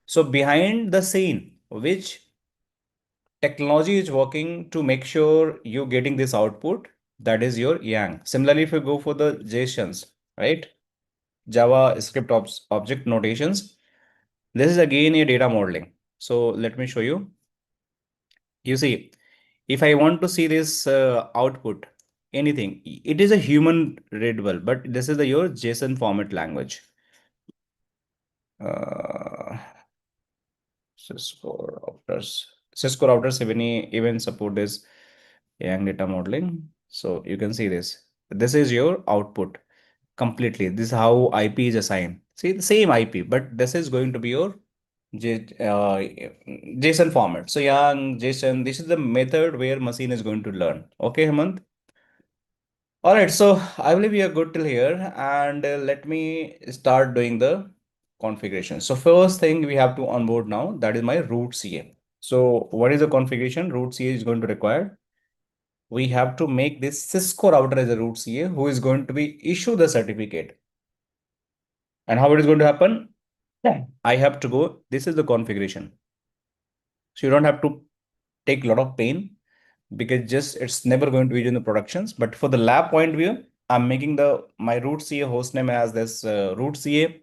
So behind the scene, which technology is working to make sure you're getting this output, that is your Yang. Similarly, if you go for the JSONs, right? Java script object notations, this is again a data modeling. So let me show you. You see, if I want to see this output, anything, it is a human readable, but this is your JSON format language. Cisco routers. Cisco routers even support this YANG data modeling. So you can see this. This is your output completely. This is how IP is assigned. See the same IP, but this is going to be your JSON format. So YANG, JSON, this is the method where machine is going to learn. Okay, Hemant? All right, so I believe we are good till here, and let me start doing the configuration. So first thing we have to onboard now, that is my root CA. So what is the configuration root CA is going to require? We have to make this Cisco router as a root CA who is going to be issue the certificate. And how it is going to happen? Yeah. I have to go, this is the configuration. So you don't have to take a lot of pain because just it's never going to be in the productions. But for the lab point of view, I'm making my root CA hostname as this root CA.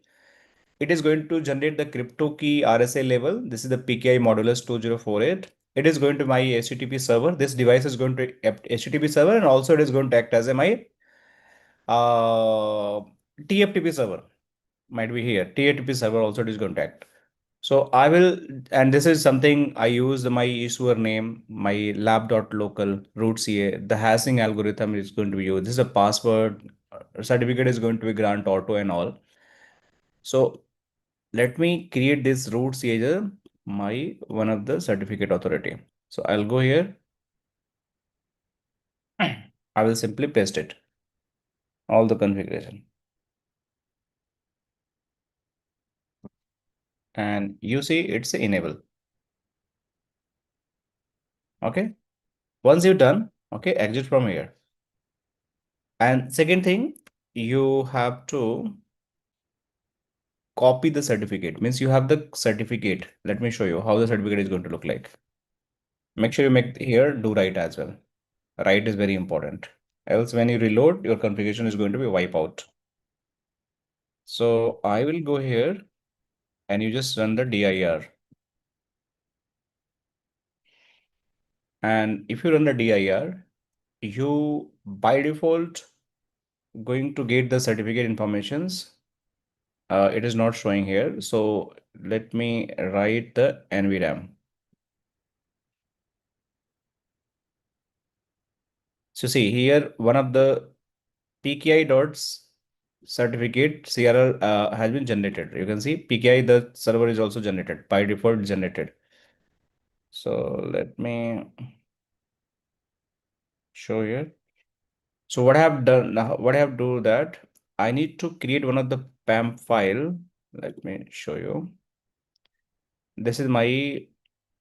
It is going to generate the crypto key RSA level. This is the PKI modulus 2048. It is going to my HTTP server. This device is going to HTTP server, and also it is going to act as my TFTP server. Might be here. TFTP server also it is going to act. So I will, and this is something I use my issuer name, my lab.local root CA. The hashing algorithm is going to be used. This is a password. Certificate is going to be grant auto and all. So let me create this root CA as my one of the certificate authority. So I'll go here. I will simply paste it. All the configuration. And you see it's enable. Okay. Once you're done, okay, exit from here. And second thing, you have to copy the certificate. Means you have the certificate. Let me show you how the certificate is going to look like. Make sure you make here do write as well. Write is very important. Else when you reload, your configuration is going to be wipe out. So I will go here and you just run the dir. And if you run the dir, you by default going to get the certificate informations. It is not showing here. So let me write the NVRAM. So see here, one of the PKI dots certificate CRL has been generated. You can see PKI, the server is also generated by default generated. So let me show here. So what I have done now, what I have do that I need to create one of the PAM file. Let me show you. This is my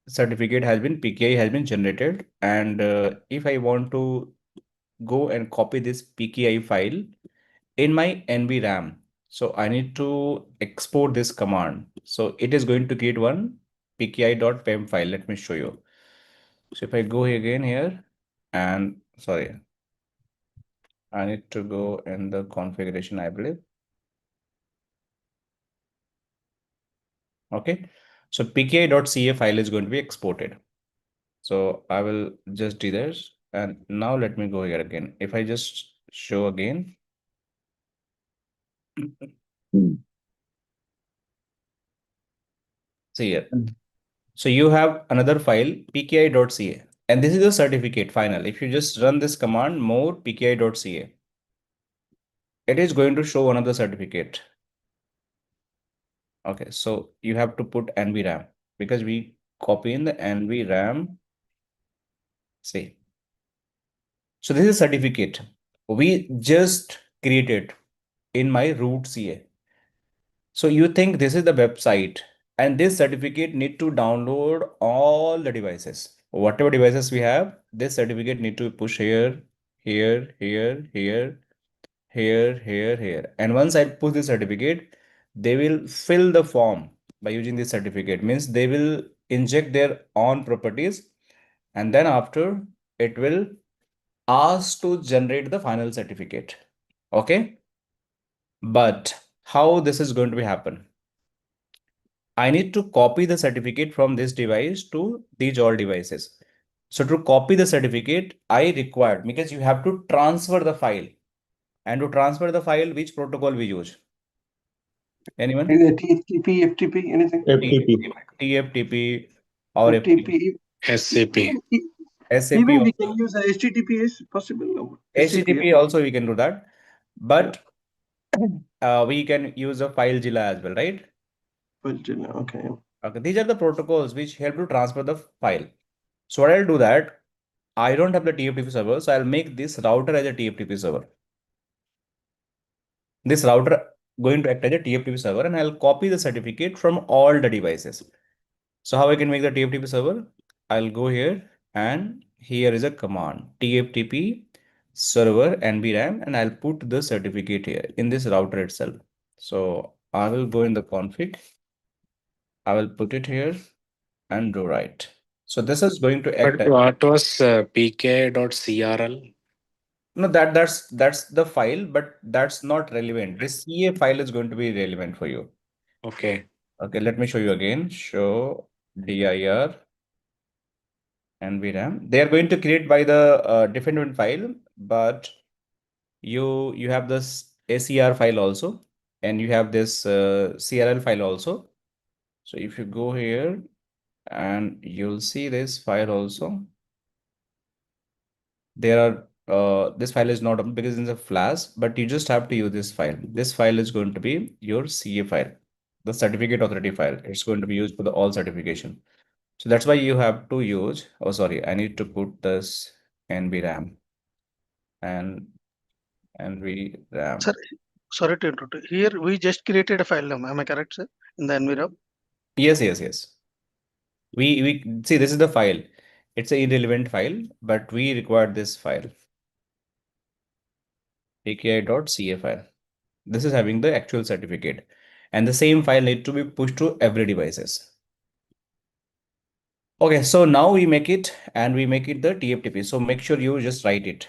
certificate has been PKI has been generated, and if I want to go and copy this PKI file in my NVRAM, so I need to export this command. So it is going to create one pki.pem file. Let me show you. So if I go again here, and sorry, I need to go in the configuration, I believe. Okay, so pki.ca file is going to be exported. So I will just do this. And now let me go here again. If I just show again. See here. So you have another file pki.ca, and this is the certificate final. If you just run this command more pki.ca, it is going to show one of the certificate. Okay, so you have to put NVRAM because we copy in the NVRAM. See. So this is certificate we just created in my root CA. So you think this is the website, and this certificate need to download all the devices. Whatever devices we have, this certificate need to push here, here, here, here, here, here, here. And once I push the certificate, they will fill the form by using this certificate. Means they will inject their own properties, and then after it will ask to generate the final certificate. Okay. But how this is going to be happen? I need to copy the certificate from this device to these all devices. So to copy the certificate, I required, because you have to transfer the file. And to transfer the file, which protocol we use? Anyone? Either TFTP, FTP, anything? FTP. TFTP or FTP. SCP. SAP Even we also. can use HTTPS possible. No? HTTP also we can do that, but we can use a file FileZilla as well, right? Okay. Okay, these are the protocols which help to transfer the file. So what I'll do that, I don't have the TFTP server, so I'll make this router as a TFTP server. This router going to act as a TFTP server, and I'll copy the certificate from all the devices. So how I can make the TFTP server? I'll go here, and here is a command TFTP server NVRAM, and I'll put the certificate here in this router itself. So I will go in the config. I will put it here and do right. So this is going to act But what was pk.crl? No, that's the file, but that's not relevant. This CA file is going to be relevant for you. Okay. Okay, let me show you again. Show dir and VRAM. They are going to create by the different file, but you have this ACR file also, and you have this CRL file also. So if you go here, and you'll see this file also. There are this file is not open because it's a flash, but you just have to use this file. This file is going to be your CA file, the certificate authority file. It's going to be used for the all certification. So that's why you have to use, oh sorry, I need to put this NVRAM and NVRAM. Sir, sorry to interrupt. Here we just created a file name. Am I correct, sir? In the NVRAM? Yes. We see this is the file. It's an irrelevant file, but we require this file. AKI.ca file. This is having the actual certificate, and the same file need to be pushed to every devices. Okay, so now we make it and we make it the TFTP. So make sure you just write it,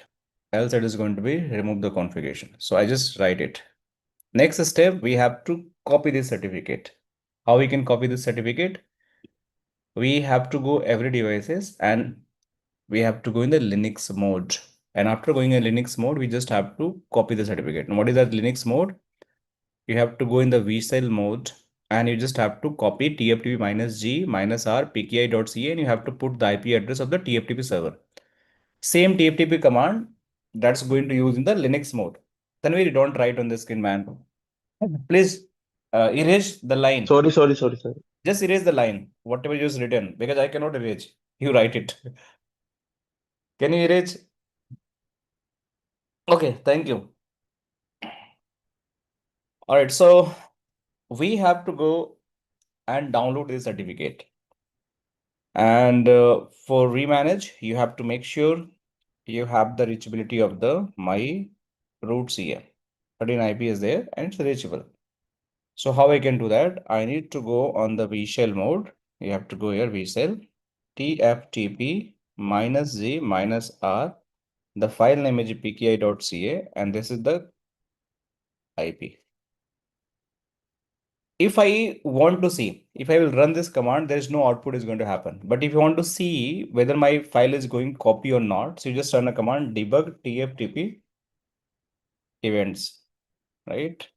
else it is going to be remove the configuration. So I just write it. Next step, we have to copy this certificate. How we can copy this certificate? We have to go every devices and we have to go in the Linux mode. And after going in Linux mode, we just have to copy the certificate. And what is that Linux mode? You have to go in the vshell mode and you just have to copy tftp -g -r pki.ca and you have to put the IP address of the TFTP server. Same TFTP command that's going to use in the Linux mode. Then we don't write on the screen, man. Please erase the line. Sorry. Just erase the line, whatever you just written, because I cannot erase. You write it. Can you erase? Okay, thank you. All right, so we have to go and download this certificate. And for remanage, you have to make sure you have the reachability of the my root CA. 13 IP is there and it's reachable. So how I can do that? I need to go on the vshell mode. You have to go here vshell tftp -g -r. The file name is pki.ca and this is the IP. If I want to see, if I will run this command, there is no output is going to happen. But if you want to see whether my file is going copy or not, so you just run a command debug tftp events, right?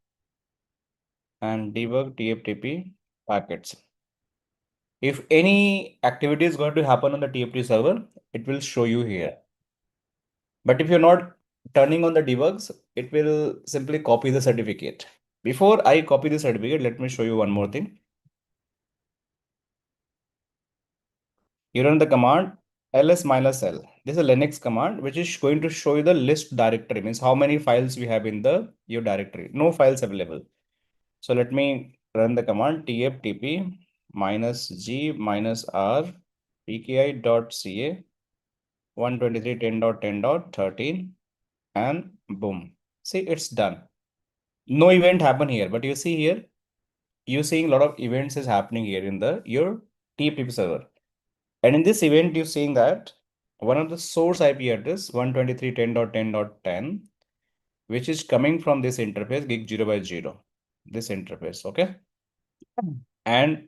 And debug tftp packets. If any activity is going to happen on the TFTP server, it will show you here. But if you're not turning on the debugs, it will simply copy the certificate. Before I copy the certificate, let me show you one more thing. You run the command ls -l. This is a Linux command which is going to show you the list directory, means how many files we have in the your directory. No files available. So let me run the command tftp -g -r pki.ca 123.10.10.13 and boom. See, it's done. No event happen here, but you see here, you're seeing a lot of events is happening here in the your TFTP server. And in this event, you're seeing that one of the source IP address 123.10.10.10, which is coming from this interface gig 0 by 0, this interface, okay? And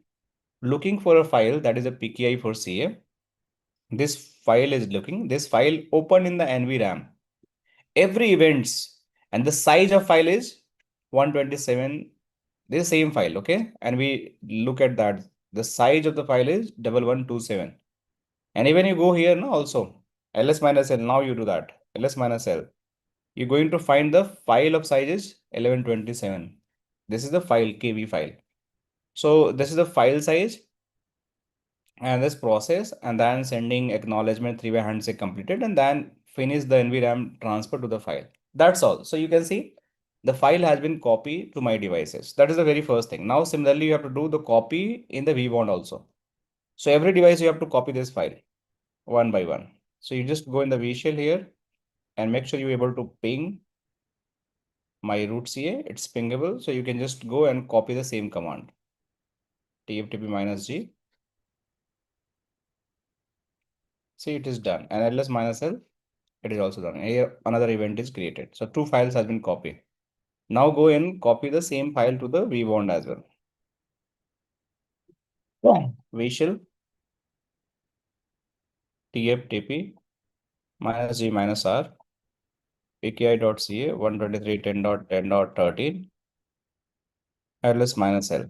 looking for a file that is a PKI for CA. This file is looking, this file open in the NVRAM. Every events and the size of file is 127. This same file, okay? And we look at that. The size of the file is 1127. And even you go here now also, ls minus l, now you do that, ls minus l. You're going to find the file of size is 1127. This is the file, KB file. So this is the file size and this process, and then sending acknowledgement 3-way handshake completed, and then finish the NVRAM transfer to the file. That's all. So you can see the file has been copied to my devices. That is the very first thing. Now, similarly, you have to do the copy in the vBond also. So every device you have to copy this file one by one. So you just go in the vShell here and make sure you're able to ping my root CA. It's pingable. So you can just go and copy the same command. tftp-g. See, it is done. And ls minus l, it is also done. Here another event is created. So 2 files has been copied. Now go and copy the same file to the vBond as well. vShell tftp -g -r pki.ca 123.10.10.13 ls minus l.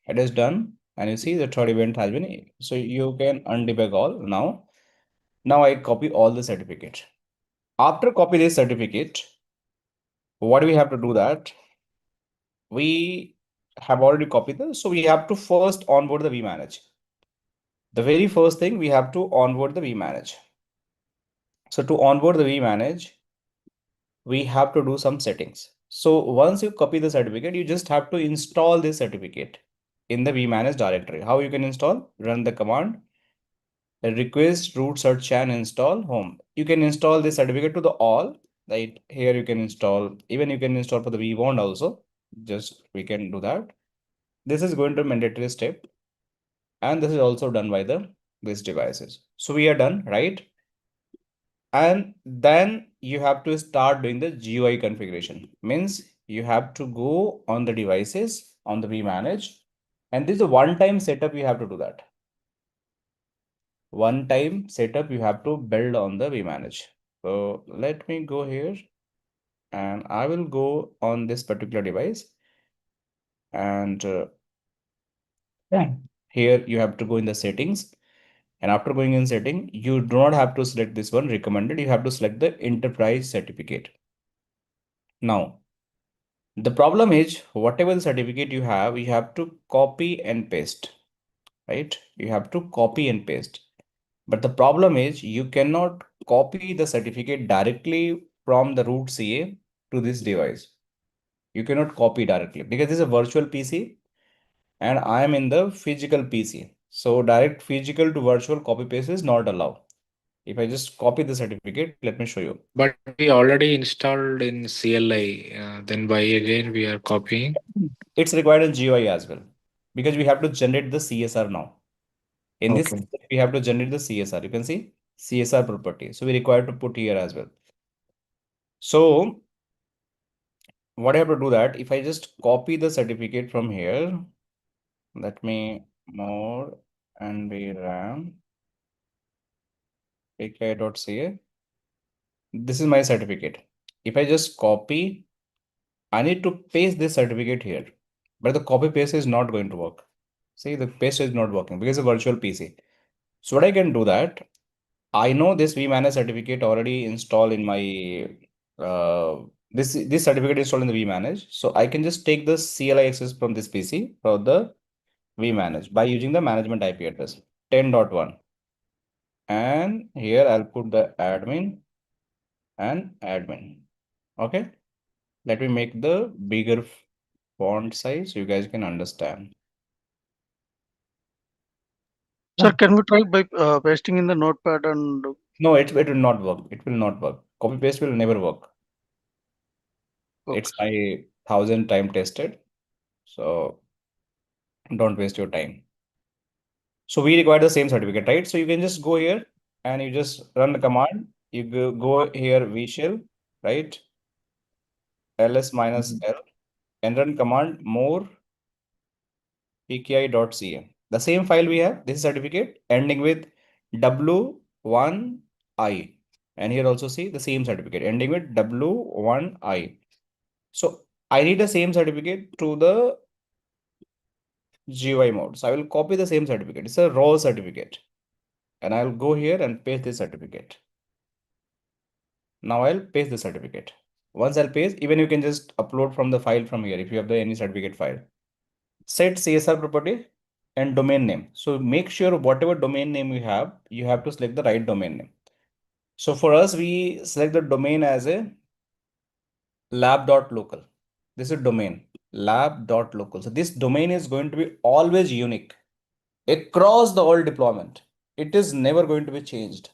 It is done. And you see the third event has been, so you can undebug all now. Now I copy all the certificate. After copy this certificate, what do we have to do that? We have already copied this. So we have to first onboard the vManage. The very first thing we have to onboard the vManage. So to onboard the vManage, we have to do some settings. So once you copy the certificate, you just have to install this certificate in the vManage directory. How you can install? Run the command request root search and install home. You can install this certificate to the all. Right here you can install, even you can install for the vBond also. Just we can do that. This is going to mandatory step, and this is also done by these devices. So we are done, right? And then you have to start doing the GUI configuration. Means you have to go on the devices on the vManage, and this is a one-time setup. You have to do that. One-time setup you have to build on the vManage. So let me go here, and I will go on this particular device, and here you have to go in the settings. And after going in setting, you do not have to select this one recommended. You have to select the enterprise certificate. Now, the problem is whatever the certificate you have to copy and paste, right? You have to copy and paste. But the problem is you cannot copy the certificate directly from the root CA to this device. You cannot copy directly because this is a virtual PC and I am in the physical PC. So direct physical to virtual copy paste is not allowed. If I just copy the certificate, let me show you. But we already installed in CLI, then why again we are copying? It's required in GUI as well because we have to generate the CSR now. In this, Okay. we have to generate the CSR. You can see CSR property. So we require to put here as well. So what I have to do that, if I just copy the certificate from here, let me more NVRAM pki.ca. This is my certificate. If I just copy, I need to paste this certificate here, but the copy paste is not going to work. See, the paste is not working because it's a virtual PC. So what I can do that, I know this vManage certificate already installed in my this certificate installed in the vManage. So I can just take the CLI access from this PC for the vManage by using the management IP address 10.1. And here I'll put the admin and admin. Okay. Let me make the bigger font size so you guys can understand. Sir, can we try by pasting in the notepad and No, it will not work. It will not work. Copy paste will never work. okay. It's my 1000 time tested. So don't waste your time. So we require the same certificate, right? So you can just go here and you just run the command. You go here vShell, right? ls minus l and run command more pki.ca. The same file we have, this certificate ending with w1i. And here also see the same certificate ending with w1i. So I need the same certificate to the GUI mode. So I will copy the same certificate. It's a raw certificate. And I'll go here and paste this certificate. Now I'll paste the certificate. Once I'll paste, even you can just upload from the file from here if you have the any certificate file. Set CSR property and domain name. So make sure whatever domain name you have to select the right domain name. So for us, we select the domain as a lab.local. This is domain lab.local. So this domain is going to be always unique across the all deployment. It is never going to be changed.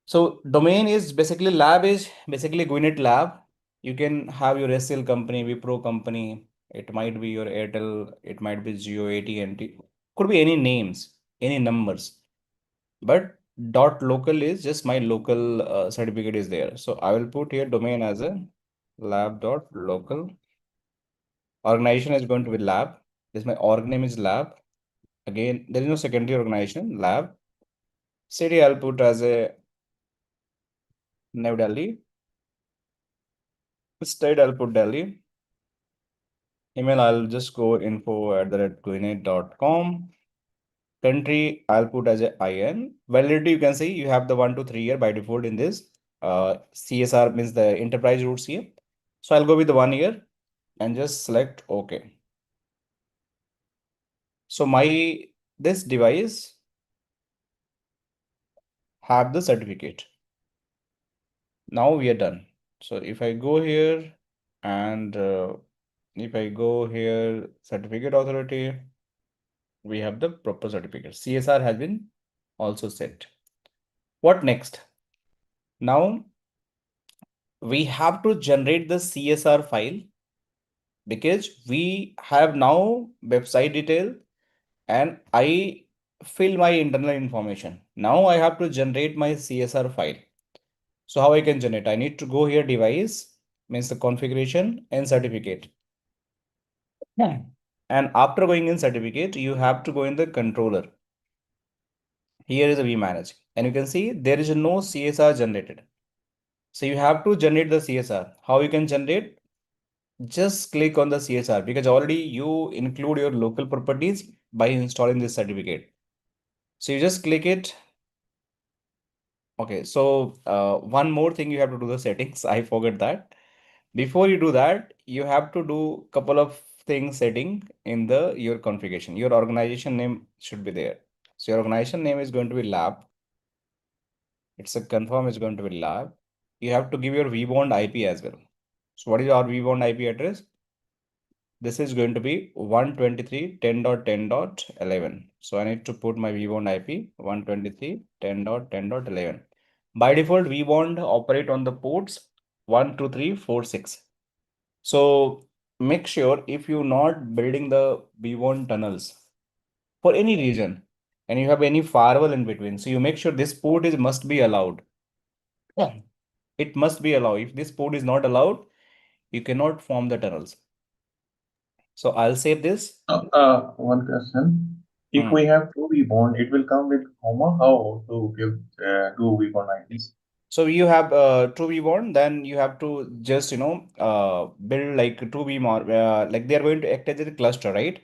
So domain is basically lab is basically Gwinnett lab. You can have your SL company, Wipro company. It might be your Airtel. It might be Jio, AT&T. Could be any names, any numbers. But .local is just my local certificate is there. So I will put here domain as a lab.local. Organization is going to be lab. This my org name is lab. Again, there is no secondary organization, lab. City I'll put as a New Delhi. State I'll put Delhi. Email I'll just go info@gwinnett.com. Country I'll put as a IN. Validity you can see you have the 1 to 3 year by default in this. CSR means the enterprise routes here. So I'll go with the 1 year and just select OK. So this device have the certificate. Now we are done. So if I go here and if I go here, certificate authority, we have the proper certificate. CSR has been also set. What next? Now we have to generate the CSR file because we have now website detail and I fill my internal information. Now I have to generate my CSR file. So how I can generate? I need to go here device means the configuration and certificate. Yeah. And after going in certificate, you have to go in the controller. Here is a vManage and you can see there is no CSR generated. So you have to generate the CSR. How you can generate? Just click on the CSR because already you include your local properties by installing this certificate. So you just click it. Okay, so one more thing you have to do the settings. I forgot that. Before you do that, you have to do couple of things setting in your configuration. Your organization name should be there. So your organization name is going to be lab. It's a confirm is going to be lab. You have to give your vBond IP as well. So what is our vBond IP address? This is going to be 123.10.10.11. So I need to put my vBond IP 123.10.10.11. By default, vBond operate on the ports 1, 2, 3, 4, 6. So make sure if you're not building the vBond tunnels for any reason and you have any firewall in between, so you make sure this port must be allowed. Yeah. It must be allowed. If this port is not allowed, you cannot form the tunnels. So I'll save this. One question. If we have two vBond, it will come with comma. How to give two vBond IDs? So you have two vBond, then you have to just build like two vMod, like they are going to act as a cluster, right?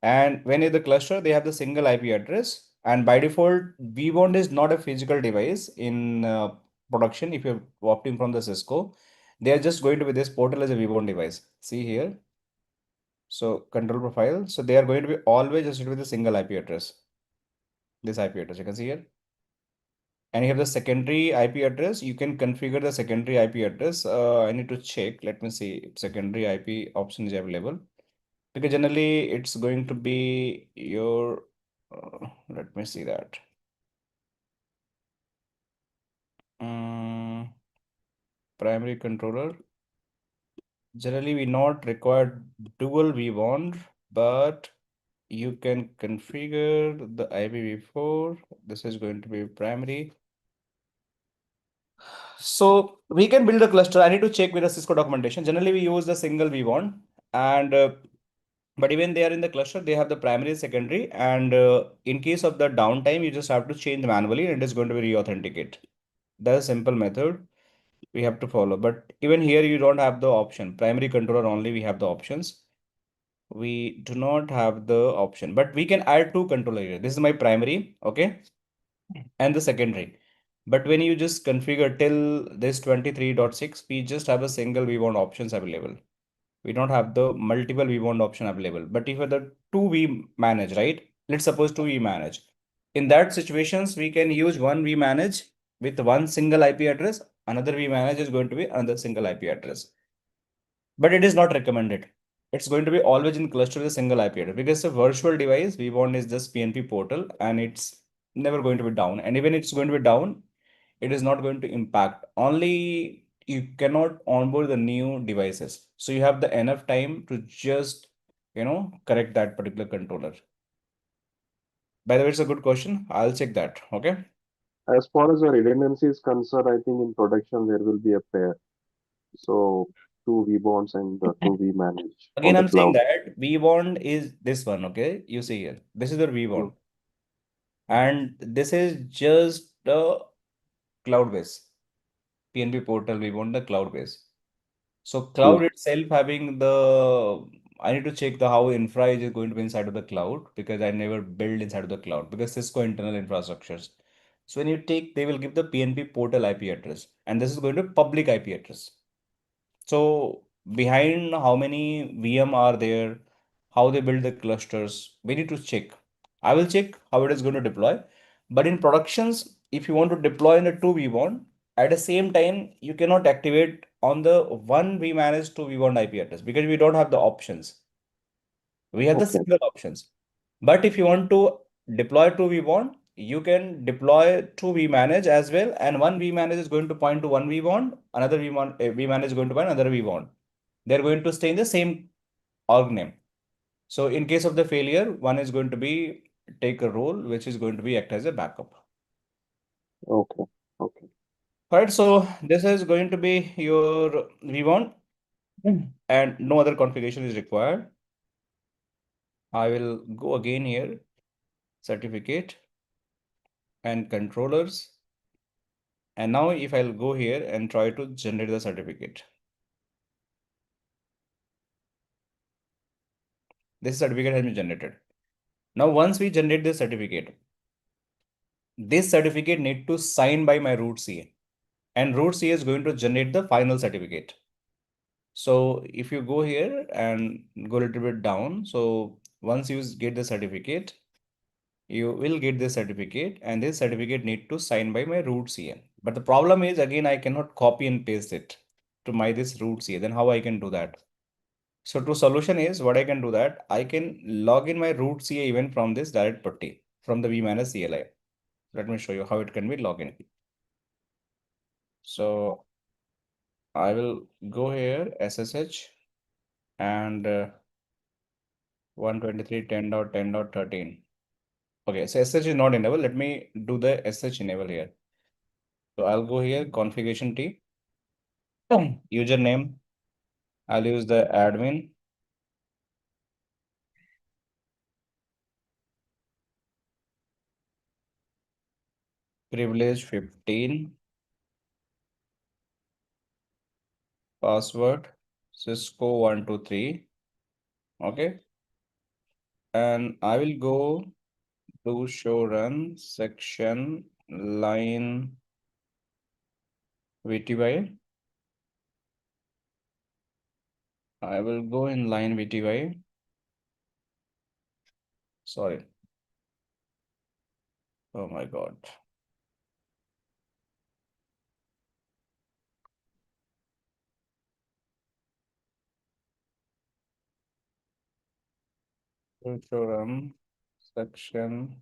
And when in the cluster, they have the single IP address. And by default, vBond is not a physical device in production. If you're opting from the Cisco, they are just going to be this portal as a vBond device. See here. So control profile. So they are going to be always just with a single IP address. This IP address you can see here. And you have the secondary IP address. You can configure the secondary IP address. I need to check. Let me see if secondary IP option is available. Because generally it's going to be your, let me see that. Primary controller. Generally we not require dual vBond, but you can configure the IPv4. This is going to be primary. So we can build a cluster. I need to check with the Cisco documentation. Generally we use the single vBond and but even they are in the cluster, they have the primary, secondary, and in case of the downtime, you just have to change manually and it is going to be re-authenticate. That's a simple method we have to follow. But even here, you don't have the option. Primary controller only, we have the options. we do not have the option, but we can add two controller here. This is my primary, okay, and the secondary. But when you just configure till this 23.6, we just have a single vBond options available. We don't have the multiple vBond option available. But if the two we manage, right? Let's suppose two we manage. In that situations, we can use one we manage with one single IP address. Another we manage is going to be another single IP address. But it is not recommended. It's going to be always in cluster with a single IP address because the virtual device vBond is just PNP portal and it's never going to be down. And even it's going to be down, it is not going to impact. Only you cannot onboard the new devices. So you have the enough time to just, correct that particular controller. By the way, it's a good question. I'll check that. Okay. As far as the redundancy is concerned, I think in production there will be a pair. So two vBonds and two vManage on Again, the I'm saying cloud. that vBond is this one. Okay. You see here. This is the vBond. Mm. And this is just the cloud base. PNP portal, we want the cloud base. So cloud True. itself having the, I need to check the how infra is going to be inside of the cloud because I never build inside of the cloud because Cisco internal infrastructures. So when you take, they will give the PNP portal IP address and this is going to public IP address. So behind how many VM are there, how they build the clusters, we need to check. I will check how it is going to deploy. But in productions, if you want to deploy in a 2v1, at the same time, you cannot activate on the one we manage 2v1 IP address because we don't have the options. We have the Okay. single options. But if you want to deploy 2v1, you can deploy 2v-manage as well. And one v-manage is going to point to one v-bond, another v-manage is going to point another v-bond. They're going to stay in the same org name. So in case of the failure, one is going to be take a role, which is going to be act as a backup. Okay. Okay. All right, so this is going to be your v1 and no other configuration is required. I will go again here, certificate and controllers. And now if I'll go here and try to generate the certificate. This certificate has been generated. Now, once we generate this certificate need to sign by my root CA and root CA is going to generate the final certificate. So if you go here and go a little bit down, so once you get the certificate, you will get this certificate and this certificate need to sign by my root CA. But the problem is again, I cannot copy and paste it to my this root CA. Then how I can do that? So to solution is what I can do that I can log in my root CA event from this direct putty from the vManage CLI. Let me show you how it can be logged in. So I will go here SSH and 123.10.10.13. Okay, so SSH is not enabled. Let me do the SSH enable here. So I'll go here configuration T, username. I'll use the admin. Privilege 15. Password Cisco 123. Okay. And I will go to show run section line VTY. I will go in line VTY. Sorry. Oh my God. Show run section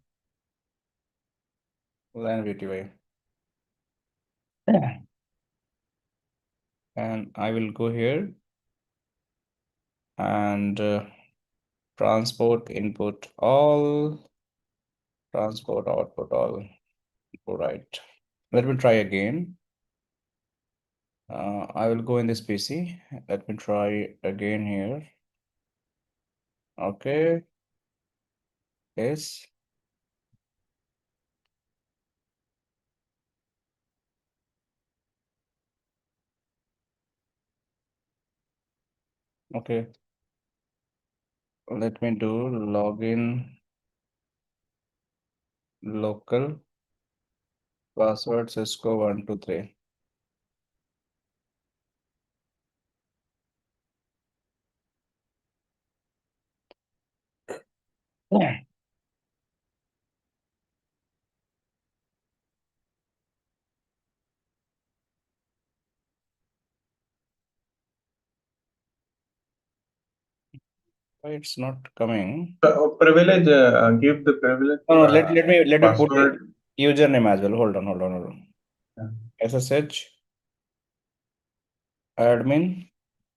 line VTY. And I will go here and transport input all, transport output all. All right. Let me try again. I will go in this PC. Let me try again here. Okay. Yes. Okay. Let me do login local password Cisco 123. Why it's not coming? Privilege, give the privilege No, let me put password. username as well. Hold on. Yeah. SSH admin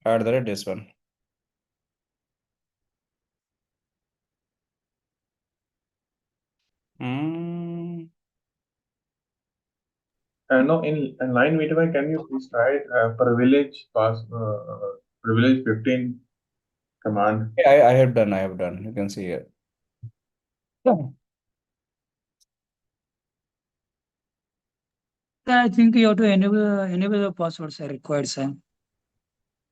@ this one. No, in line VTY, can you please try privilege 15 command? I have done. You can see here. I think you have to enable the passwords are required, sir.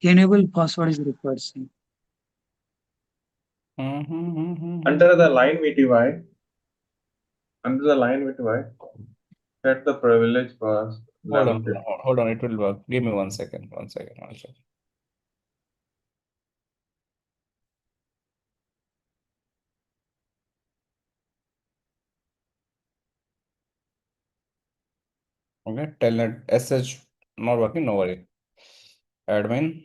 Enable password is required, sir. Under the line VTY, set the privilege pass level 15. Hold on, it will work. Give me 1 second. Okay, telnet SH not working, no worry. Admin.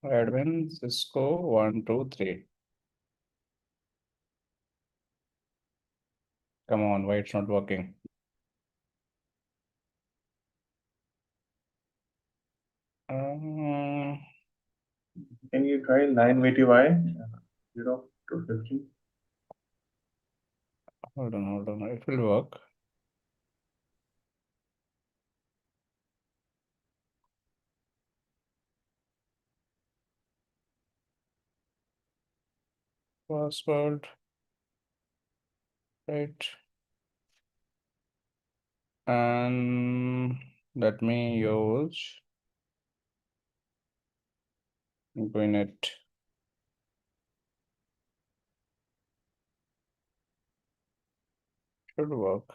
Admin Cisco 123. Come on, why it's not working? Can you try line VTY 0 to 15? Hold on. It will work. Password. Right. And let me use Gwinnett. Should work.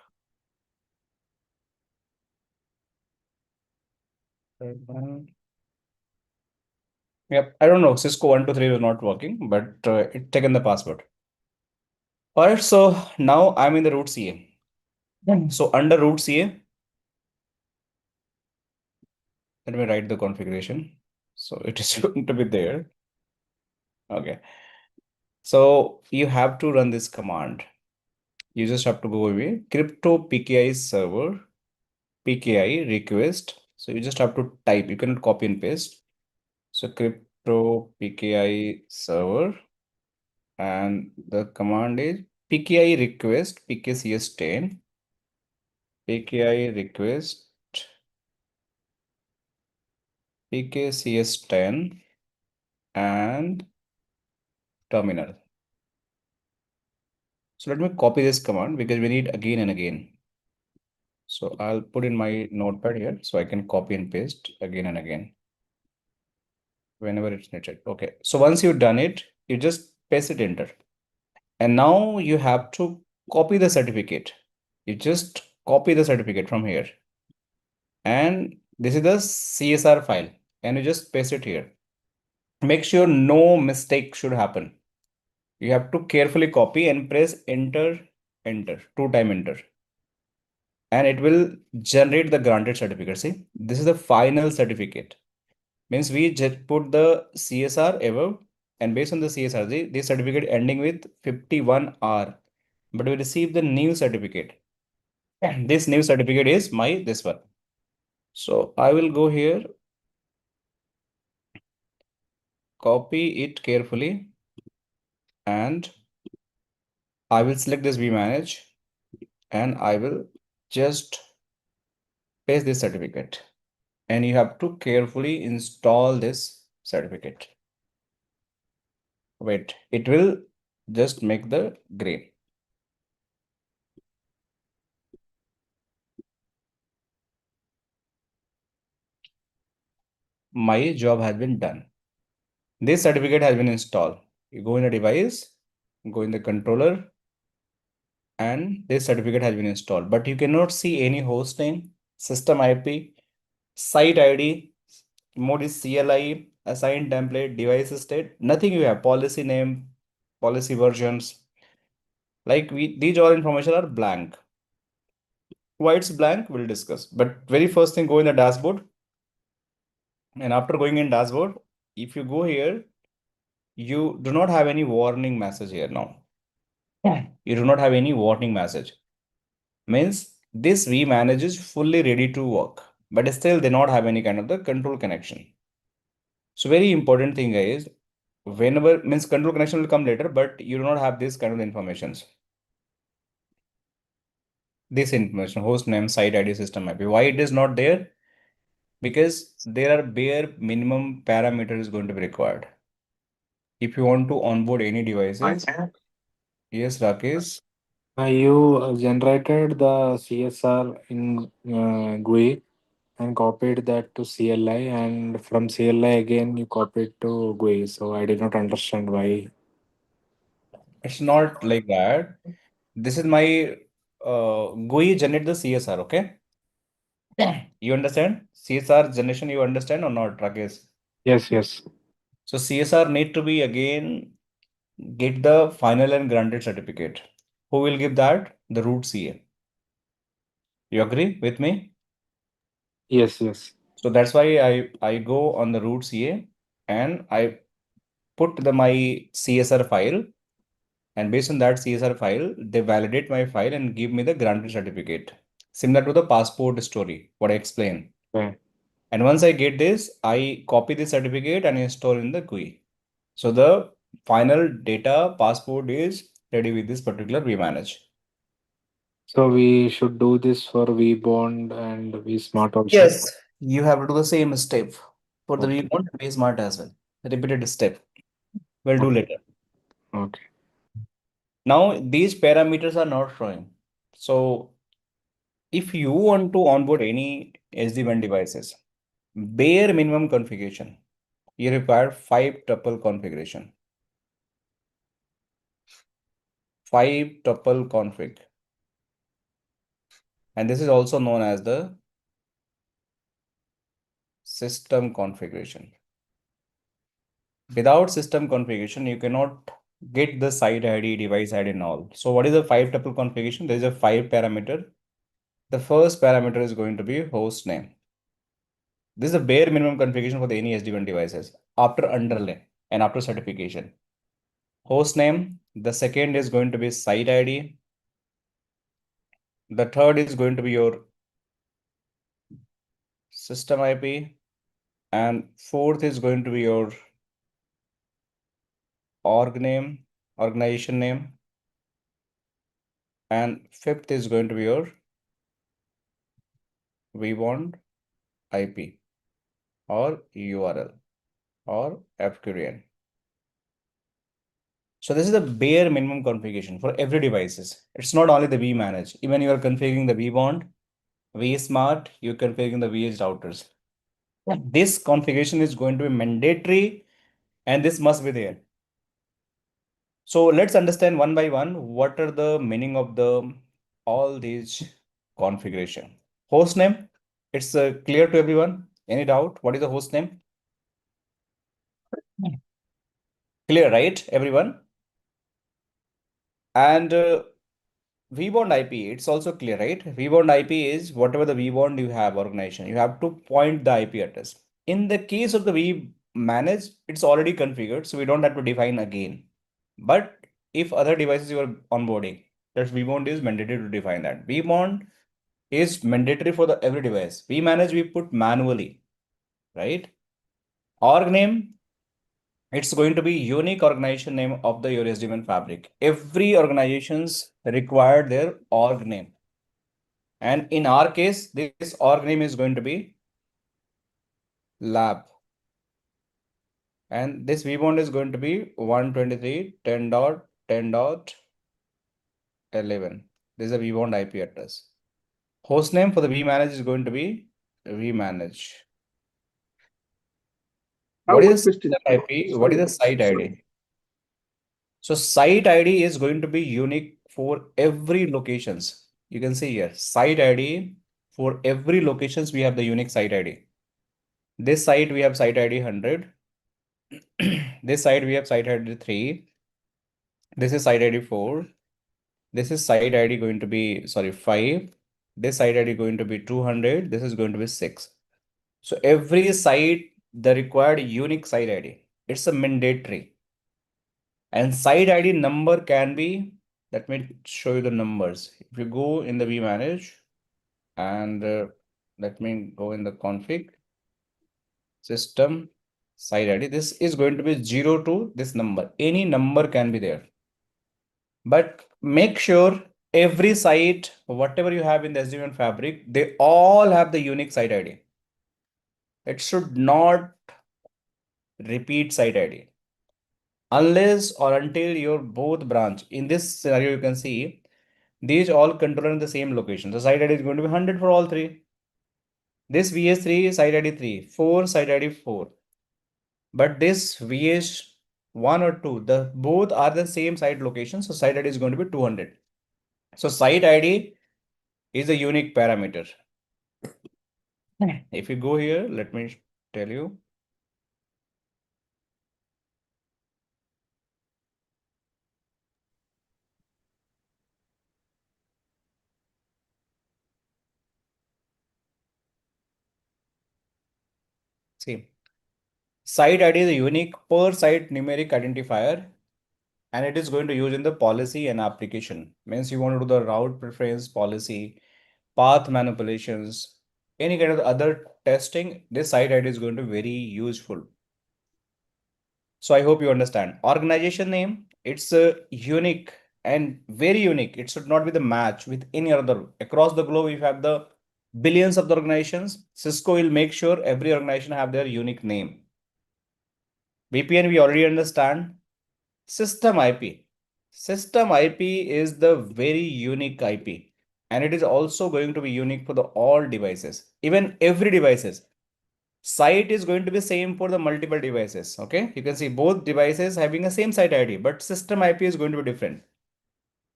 Yep, I don't know. Cisco 123 was not working, but it taken the password. All right, so now I'm in the root CA. So under root CA, let me write the configuration. So it is going to be there. Okay. So you have to run this command. You just have to go away. Crypto PKI server, PKI request. So you just have to type. You can copy and paste. So crypto PKI server, and the command is PKI request PKCS10. PKI request PKCS10 and terminal. So let me copy this command because we need again and again. So I'll put in my notepad here so I can copy and paste again and again whenever it's needed. Okay. So once you've done it, you just paste it enter. And now you have to copy the certificate. You just copy the certificate from here. And this is the CSR file. And you just paste it here. Make sure no mistake should happen. You have to carefully copy and press enter, 2-time enter. And it will generate the granted certificate. See, this is the final certificate. Means we just put the CSR above, and based on the CSR, this certificate ending with 51R. But we receive the new certificate. And this new certificate is this one. So I will go here, copy it carefully, and I will select this vManage, and I will just paste this certificate. And you have to carefully install this certificate. Wait, it will just make the green. my job has been done. This certificate has been installed. You go in the device, go in the controller, and this certificate has been installed. But you cannot see any host name, system IP, site ID, mode is CLI, assigned template, device state, nothing you have, policy name, policy versions. Like these all information are blank. Why it's blank, we'll discuss. But very first thing, go in the dashboard. And after going in dashboard, if you go here, you do not have any warning message here now. You do not have any warning message. Means this vManage is fully ready to work, but still they not have any kind of the control connection. So very important thing is, whenever means control connection will come later, but you do not have this kind of informations. This information, host name, site ID, system IP. Why it is not there? Because there are bare minimum parameter is going to be required. If you want to onboard any devices, yes, Rakesh. You generated the CSR in GUI and copied that to CLI, and from CLI again you copied to GUI. So I did not understand why. It's not like that. This is my GUI generate the CSR, okay? You understand? CSR generation, you understand or not, Rakesh? Yes, yes. So CSR need to be again get the final and granted certificate. Who will give that? The root CA. You agree with me? Yes, yes. So that's why I go on the root CA and I put my CSR file, and based on that CSR file, they validate my file and give me the granted certificate. Similar to the passport story, what I explained. Okay. And once I get this, I copy the certificate and install in the GUI. So the final data passport is ready with this particular vManage. So we should do this for vBond and vSmart also. Yes, you have to do the same step for the Okay. vMont vSmart as well. Repeated step. We'll do later. Okay. Now these parameters are not showing. So if you want to onboard any SD-WAN devices, bare minimum configuration, you require 5-tuple configuration. 5-tuple config. And this is also known as the system configuration. Without system configuration, you cannot get the site ID, device ID and all. So what is a 5-tuple configuration? There is a 5 parameter. The first parameter is going to be host name. This is a bare minimum configuration for the any SD-WAN devices after underlay and after certification. Host name. The second is going to be site ID. The third is going to be your system IP. And fourth is going to be your org name, organization name. And fifth is going to be your vBond IP or URL or FQDN. So this is the bare minimum configuration for every devices. It's not only the vManage. Even you are configuring the vBond, vSmart, you're configuring the VH routers. This configuration is going to be mandatory and this must be there. So let's understand one by one what are the meaning of the all these configuration. Host name, it's clear to everyone. Any doubt? What is the host name? Clear, right, everyone? And vBond IP, it's also clear, right? vBond IP is whatever the vBond you have organization, you have to point the IP address. In the case of the vManage, it's already configured, so we don't have to define again. But if other devices you are onboarding, that vBond is mandatory to define that. vBond is mandatory for the every device. vManage we put manually, right? Org name, it's going to be unique organization name of the your SD-WAN fabric. Every organizations require their org name. And in our case, this org name is going to be lab. And this vBond is going to be 123.10.10.11. This is a vBond IP address. Host name for the vManage is going to be vManage. What one is the question. system IP? What is the site Sorry. ID? So site ID is going to be unique for every locations. You can see here, site ID for every locations we have the unique site ID. This site we have site ID 100. This site we have site ID 3. This is site ID 4. This is site ID going to be, sorry, 5. This site ID going to be 200. This is going to be 6. So every site, the required unique site ID. It's a mandatory. And site ID number can be, let me show you the numbers. If you go in the vManage and let me go in the config, system, site ID, this is going to be 0 to this number. Any number can be there. But make sure every site, whatever you have in the SD-WAN fabric, they all have the unique site ID. It should not repeat site ID. Unless or until your both branch. In this scenario, you can see these all controller in the same location. The site ID is going to be 100 for all three. This VS3 site ID 3, 4 site ID 4. But this VS1 or 2, the both are the same site location. So site ID is going to be 200. So site ID is a unique parameter. If you go here, let me tell you. See, site ID is a unique per site numeric identifier, and it is going to use in the policy and application. Means you want to do the route preference policy, path manipulations, any kind of other testing, this site ID is going to be very useful. So I hope you understand. Organization name, it's a unique and very unique. It should not be the match with any other. Across the globe, if you have the billions of the organizations, Cisco will make sure every organization have their unique name. VPN, we already understand. System IP. System IP is the very unique IP. And it is also going to be unique for the all devices, even every devices. Site is going to be same for the multiple devices. Okay, you can see both devices having a same site ID, but system IP is going to be different.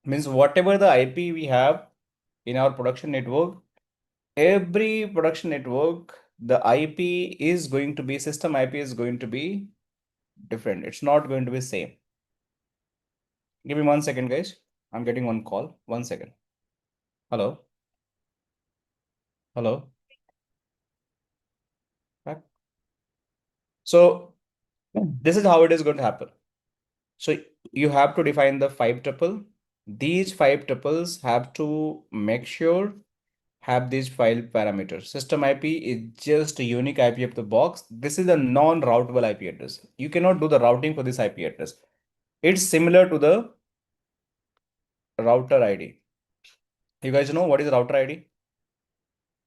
Means whatever the IP we have in our production network, every production network, the IP is going to be, system IP is going to be different. It's not going to be same. Give me 1 second, guys. I'm getting one call. 1 second. Hello. Hello. Back. So this is how it is going to happen. So you have to define the 5 tuple. These 5 tuples have to make sure have these file parameters. System IP is just a unique IP of the box. This is a non-routable IP address. You cannot do the routing for this IP address. It's similar to the router ID. You guys know what is router ID?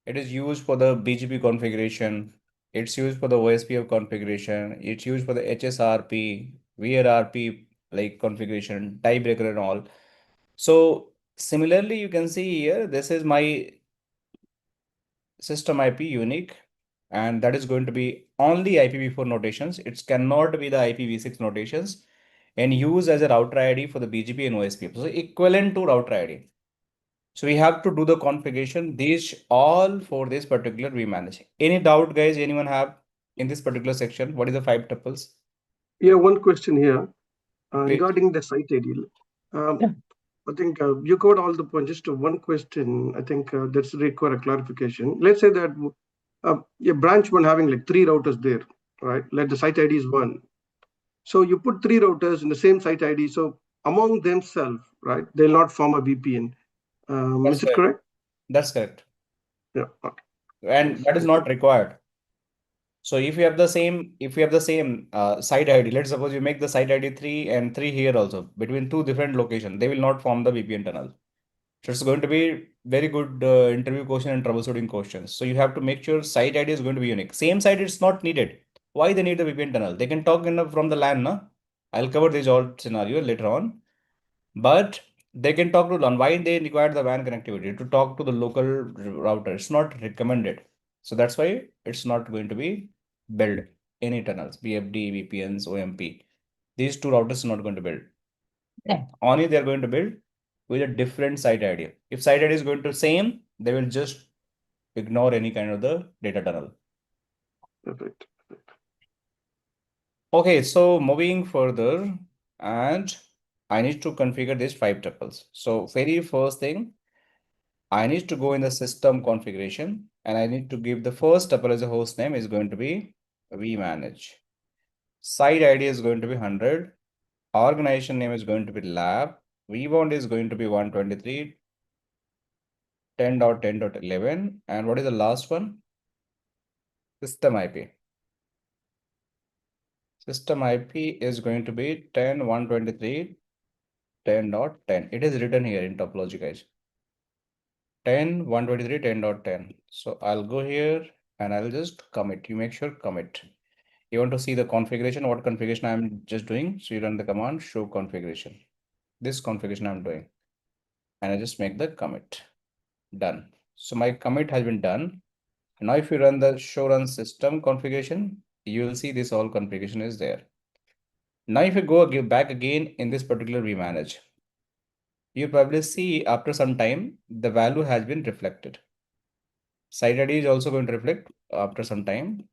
It is used for the BGP configuration. It's used for the OSPF configuration. It's used for the HSRP, VRRP like configuration, tiebreaker and all. So similarly, you can see here, this is my system IP unique, and that is going to be only IPv4 notations. It cannot be the IPv6 notations, and use as a router ID for the BGP and OSPF. So equivalent to router ID. So we have to do the configuration, these all for this particular vManage. Any doubt, guys, anyone have in this particular section? What is the 5 tuples? Yeah, one question here Please. regarding the site ID. I think you covered all the points. Just one question. I think that's require a clarification. Let's say that a branch one having like 3 routers there, right? Let the site ID is 1. So you put 3 routers in the same site ID. So among themselves, right? They'll not form a VPN. Is it correct? That's correct. Yeah. Okay. And that is not required. So if you have the same, site ID, let's suppose you make the site ID 3 and 3 here also, between 2 different locations, they will not form the VPN tunnel. So it's going to be very good interview question and troubleshooting questions. So you have to make sure site ID is going to be unique. Same site is not needed. Why they need the VPN tunnel? They can talk from the LAN, no? I'll cover this all scenario later on. But they can talk to LAN. Why they require the WAN connectivity? To talk to the local router. It's not recommended. So that's why it's not going to be built. any tunnels, BFD, VPNs, OMP. These two routers are not going to build. Only they are going to build with a different site ID. If site ID is going to same, they will just ignore any kind of the data tunnel. Perfect. Okay, so moving further, and I need to configure these 5 tuples. So very first thing, I need to go in the system configuration, and I need to give the first tuple as a host name is going to be vmanage. Site ID is going to be 100. Organization name is going to be lab. vbound is going to be 123. 10.10.11. And what is the last one? System IP. System IP is going to be 10.123. 10.10. It is written here in topology, guys. 10.123. 10.10. So I'll go here and I'll just commit. You make sure commit. You want to see the configuration, what configuration I'm just doing. So you run the command show configuration. This configuration I'm doing. And I just make the commit. Done. So my commit has been done. Now if you run the show run system configuration, you will see this all configuration is there. Now if you go back again in this particular vmanage, you probably see after some time the value has been reflected. Site ID is also going to reflect after some time.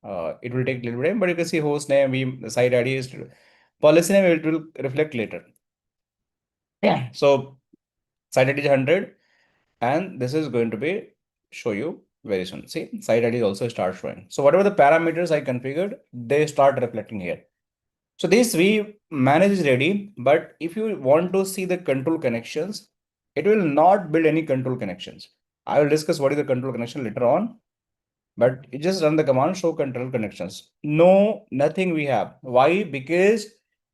It will take a little time, but you can see host name, the site ID is policy name, it will reflect later. So site ID is 100, and this is going to be show you very soon. See, site ID also start showing. So whatever the parameters I configured, they start reflecting here. So this vmanage is ready, but if you want to see the control connections, it will not build any control connections. I will discuss what is the control connection later on, but you just run the command show control connections. No, nothing we have. Why? Because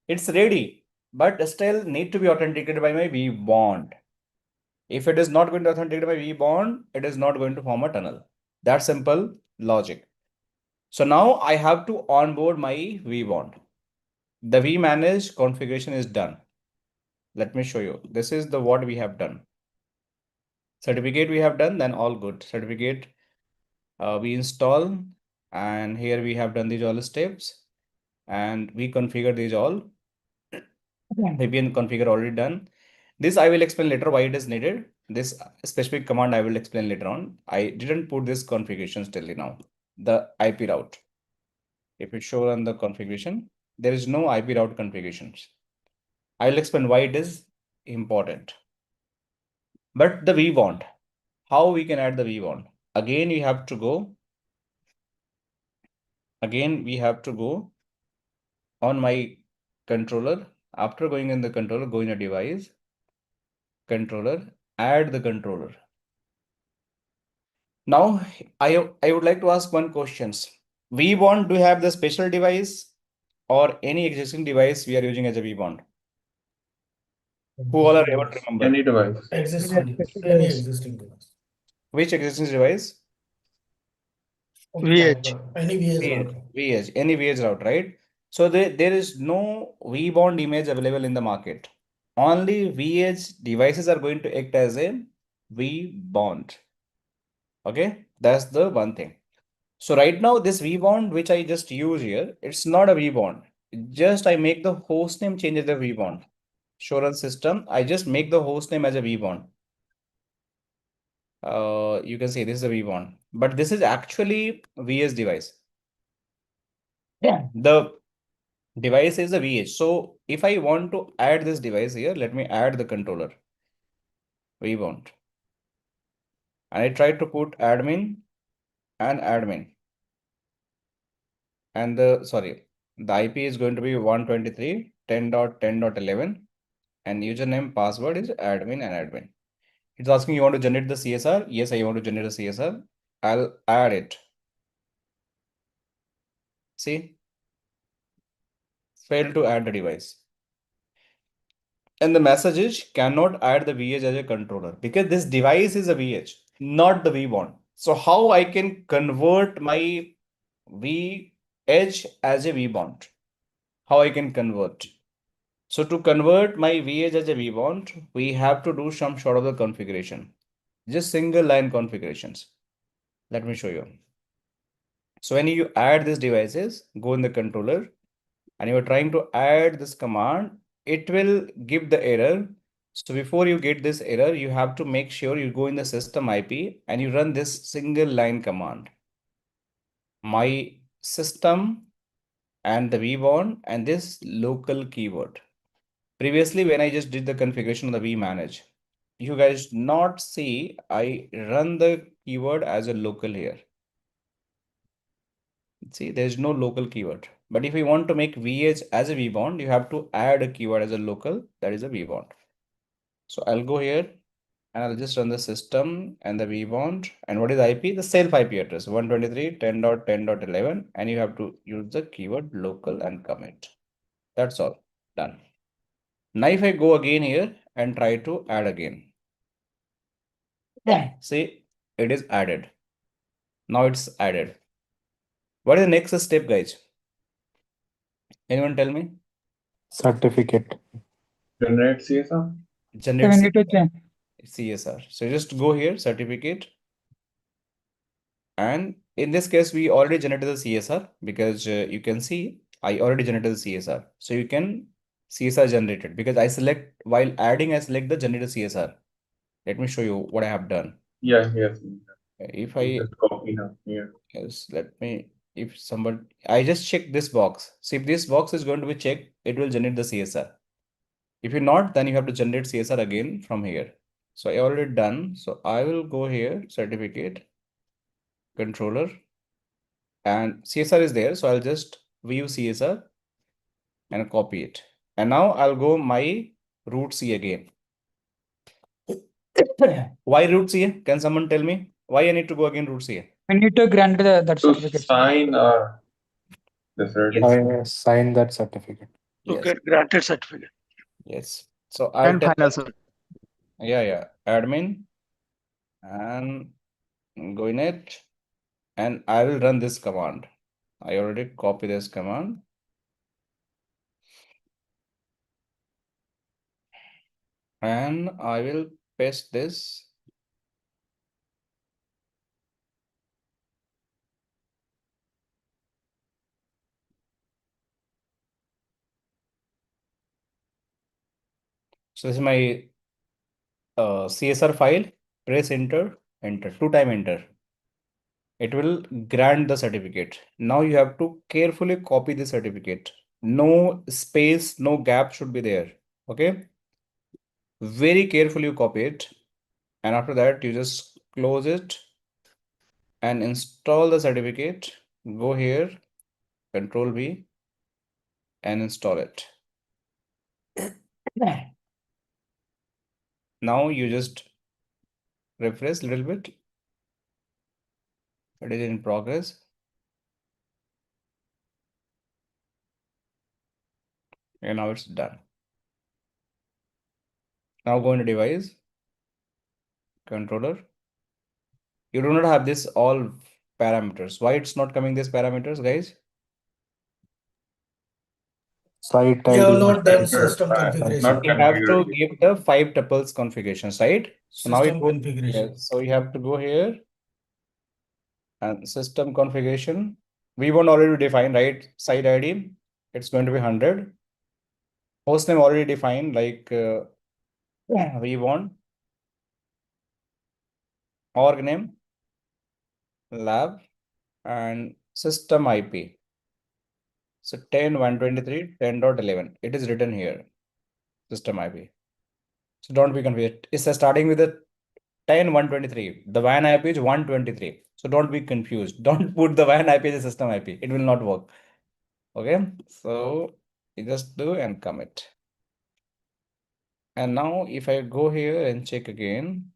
it's ready, but still need to be authenticated by my vbond. If it is not going to authenticate by vbond, it is not going to form a tunnel. That simple logic. So now I have to onboard my vbond. The vmanage configuration is done. Let me show you. This is the what we have done. Certificate we have done, then all good. Certificate we install, and here we have done these all steps, and we configure these all. VPN configure already done. This I will explain later why it is needed. This specific command I will explain later on. I didn't put this configuration till now. The IP route. If you show on the configuration, there is no IP route configurations. I will explain why it is important. But the vbond, how we can add the vbond? Again, we have to go. Again, we have to go on my controller. After going in the controller, go in a device, controller, add the controller. Now, I would like to ask one question. vbond, do you have the special device or any existing device we are using as a vbond? Who all are able to remember? Any device. Existing device. Any existing device. Which existing device? VH. Any VH router. VH, any VH route, right? So there is no vbond image available in the market. Only VH devices are going to act as a vbond. Okay, that's the one thing. So right now, this vbond which I just use here, it's not a vbond. Just I make the host name change as a vbond. Show run system, I just make the host name as a vbond. You can say this is a vbond, but this is actually VH device. Yeah, the device is a VH. So if I want to add this device here, let me add the controller vbond. And I try to put admin and admin. And the IP is going to be 123.10.10.11, and username password is admin and admin. It's asking you want to generate the CSR. Yes, I want to generate a CSR. I'll add it. See, failed to add the device. And the message is cannot add the VH as a controller because this device is a VH, not the vbond. So how I can convert my VH as a vbond? How I can convert? So to convert my VH as a vbond, we have to do some sort of the configuration. Just single line configurations. Let me show you. So when you add these devices, go in the controller, and you are trying to add this command, it will give the error. So before you get this error, you have to make sure you go in the system IP and you run this single line command. My system and the vBond and this local keyword. Previously, when I just did the configuration of the vManage, you guys not see I run the keyword as a local here. See, there's no local keyword. But if you want to make VH as a vBond, you have to add a keyword as a local, that is a vBond. So I'll go here and I'll just run the system and the vBond. And what is IP? The self IP address 123.10.10.11. And you have to use the keyword local and commit. That's all. Done. Now if I go again here and try to add again. See, it is added. Now it's added. What is the next step, guys? Anyone tell me? Certificate. Generate CSR. So we need to change. CSR. So just go here, certificate. And in this case, we already generated the CSR because you can see I already generated the CSR. So you can CSR generated because I select while adding, I select the generated CSR. Let me show you what I have done. Yeah, yes. If You I just copy now here. yes, let me if somebody I just check this box. So if this box is going to be checked, it will generate the CSR. If you're not, then you have to generate CSR again from here. So I already done. So I will go here, certificate, controller, and CSR is there. So I'll just view CSR and copy it. And now I'll go my root C again. Why root C? Can someone tell me why I need to go again root C? We need to grant that To certificate. sign the certificate. I sign that certificate. To Yes. get granted certificate. Yes. So I'll And tell final that- certificate. yeah, admin and go in it, and I will run this command. I already copy this command. And I will paste this. So this is my CSR file. Press enter, enter, 2-time enter. It will grant the certificate. Now you have to carefully copy the certificate. No space, no gap should be there. Okay. Very carefully you copy it. And after that, you just close it and install the certificate. Go here, Control V, and install it. Now you just refresh a little bit. It is in progress. And now it's done. Now go into device, controller. You do not have this all parameters. Why it's not coming these parameters, guys? Site You have ID. not done Sure. system Not configuration. You have to configured. give the 5 tuples configurations, right? So now you System go, configuration. yes, so you have to go here and system configuration. We won't already define, right? Site ID, it's going to be 100. Hostname already defined, like we want org name, lab, and system IP. So 10.123, 10.11. It is written here, system IP. So don't be confused. It's starting with the 10.123. The WAN IP is 123. So don't be confused. Don't put the WAN IP as a system IP. It will not work. Okay. So you just do and commit. And now if I go here and check again,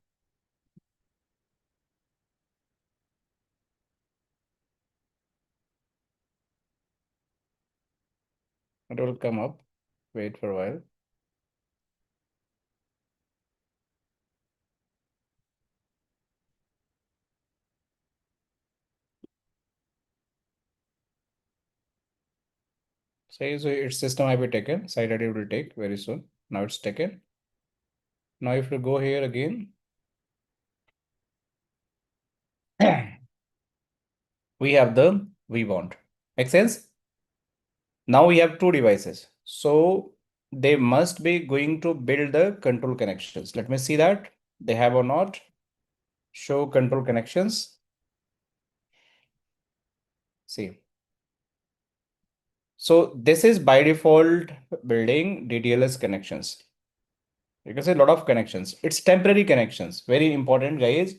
it will come up. Wait for a while. Say so it's system IP taken. Site ID will take very soon. Now it's taken. Now if you go here again, we have the vBond. Make sense? Now we have two devices. So they must be going to build the control connections. Let me see that they have or not. Show control connections. See. So this is by default building DDLS connections. You can say a lot of connections. It's temporary connections. Very important, guys.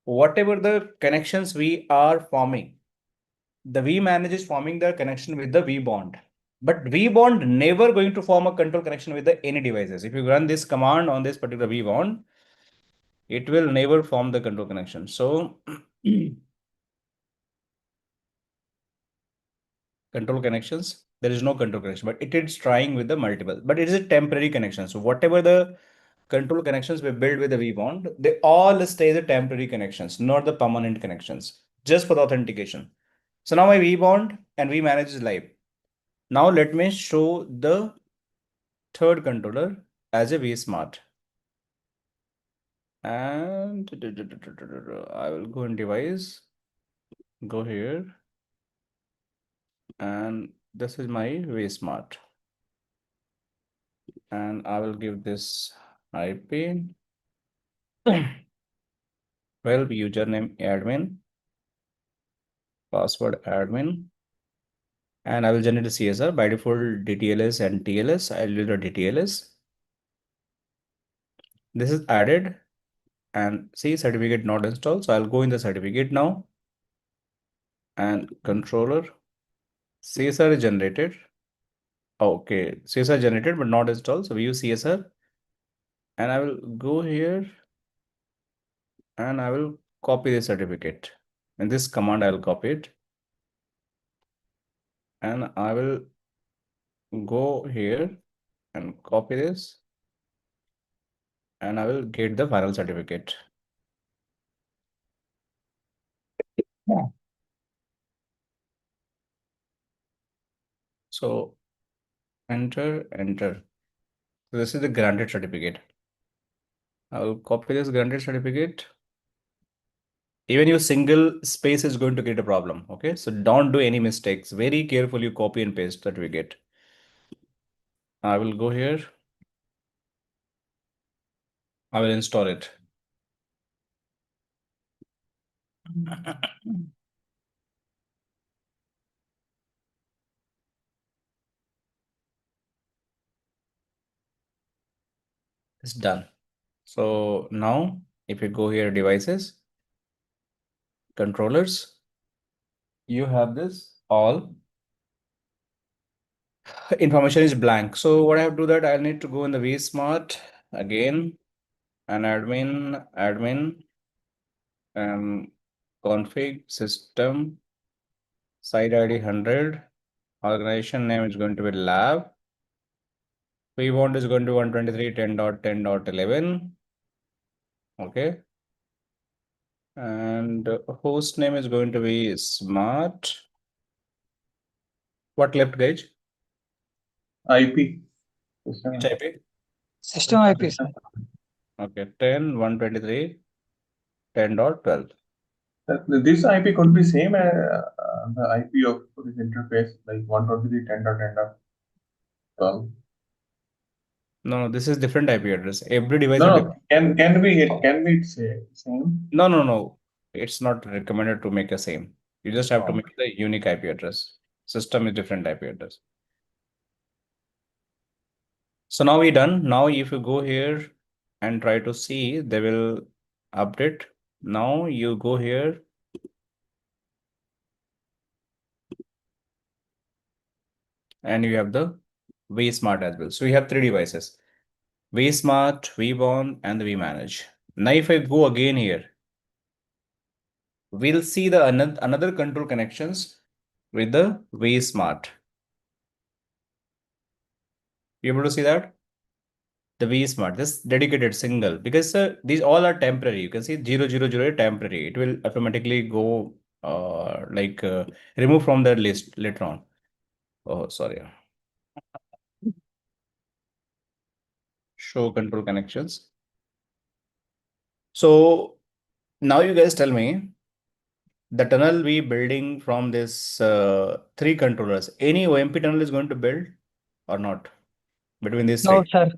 Whatever the connections we are forming, the vManage is forming the connection with the vBond. But vBond never going to form a control connection with the any devices. If you run this command on this particular vBond, it will never form the control connection. So control connections, there is no control connection, but it is trying with the multiple, but it is a temporary connection. So whatever the control connections we build with the vBond, they all stay the temporary connections, not the permanent connections, just for the authentication. So now my vBond and vManage is live. Now let me show the third controller as a vSmart. And I will go in device, go here, and this is my vSmart. And I will give this IP. Well, username admin, password admin, and I will generate a CSR. By default DTLS and TLS. I'll do the DTLS. This is added, and see certificate not installed. So I'll go in the certificate now, and controller CSR is generated. Okay, CSR generated but not installed. So we use CSR, and I will go here, and I will copy the certificate. In this command, I will copy it, and I will go here and copy this, and I will get the final certificate. Yeah. So enter. So this is the granted certificate. I will copy this granted certificate. Even your single space is going to create a problem. Okay, so don't do any mistakes. Very careful, you copy and paste certificate. I will go here. I will install it. It's done. So now if you go here, devices, controllers, you have this all information is blank. So what I have to do that I'll need to go in the vSmart again, and admin, config system, site ID 100, organization name is going to be lab. vBond is going to 123.10.10.11. Okay. And host name is going to be smart. What left, guys? IP. Which IP? System IP, sir. Okay, 10.123.10.12. This IP could be same as the IP of this interface, like 123.10.10.12. No, this is different IP address. Every device No, have no. Can we say same? No. It's not recommended to make a same. You just have to make the unique IP address. System is different IP address. So now we're done. Now if you go here and try to see, they will update. Now you go here. And you have the vSmart as well. So we have three devices: vSmart, vBond, and the vManage. Now if I go again here, we'll see the another control connections with the vSmart. You able to see that? The vSmart, this dedicated single, because these all are temporary. You can see 000 temporary. It will automatically go remove from the list later on. Oh, sorry. Show control connections. So now you guys tell me, the tunnel we building from this 3 controllers, any OMP tunnel is going to build or not between these No, 3, sir.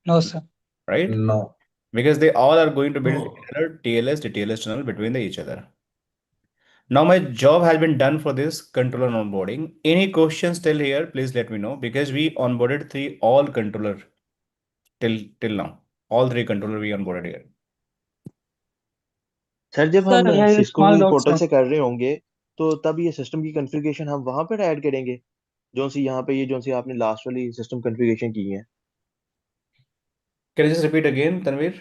No, sir. right? No. Because they all are going to build No. another TLS, DTLS tunnel between each other. Now my job has been done for this controller onboarding. Any questions still here, please let me know, because we onboarded 3 all controller till now. All 3 controller we onboarded here. Sir जब Sir, हम here is Cisco small doubt, portal sir. से कर रहे होंगे तो तब ये system की कॉन्फ़िगरेशन हम वहां पर ऐड करेंगे जो सी यहाँ पे ये जो सी आपने लास्ट वाली सिस्टम कॉन्फ़िगरेशन की है। Can you just repeat again, Tanvir?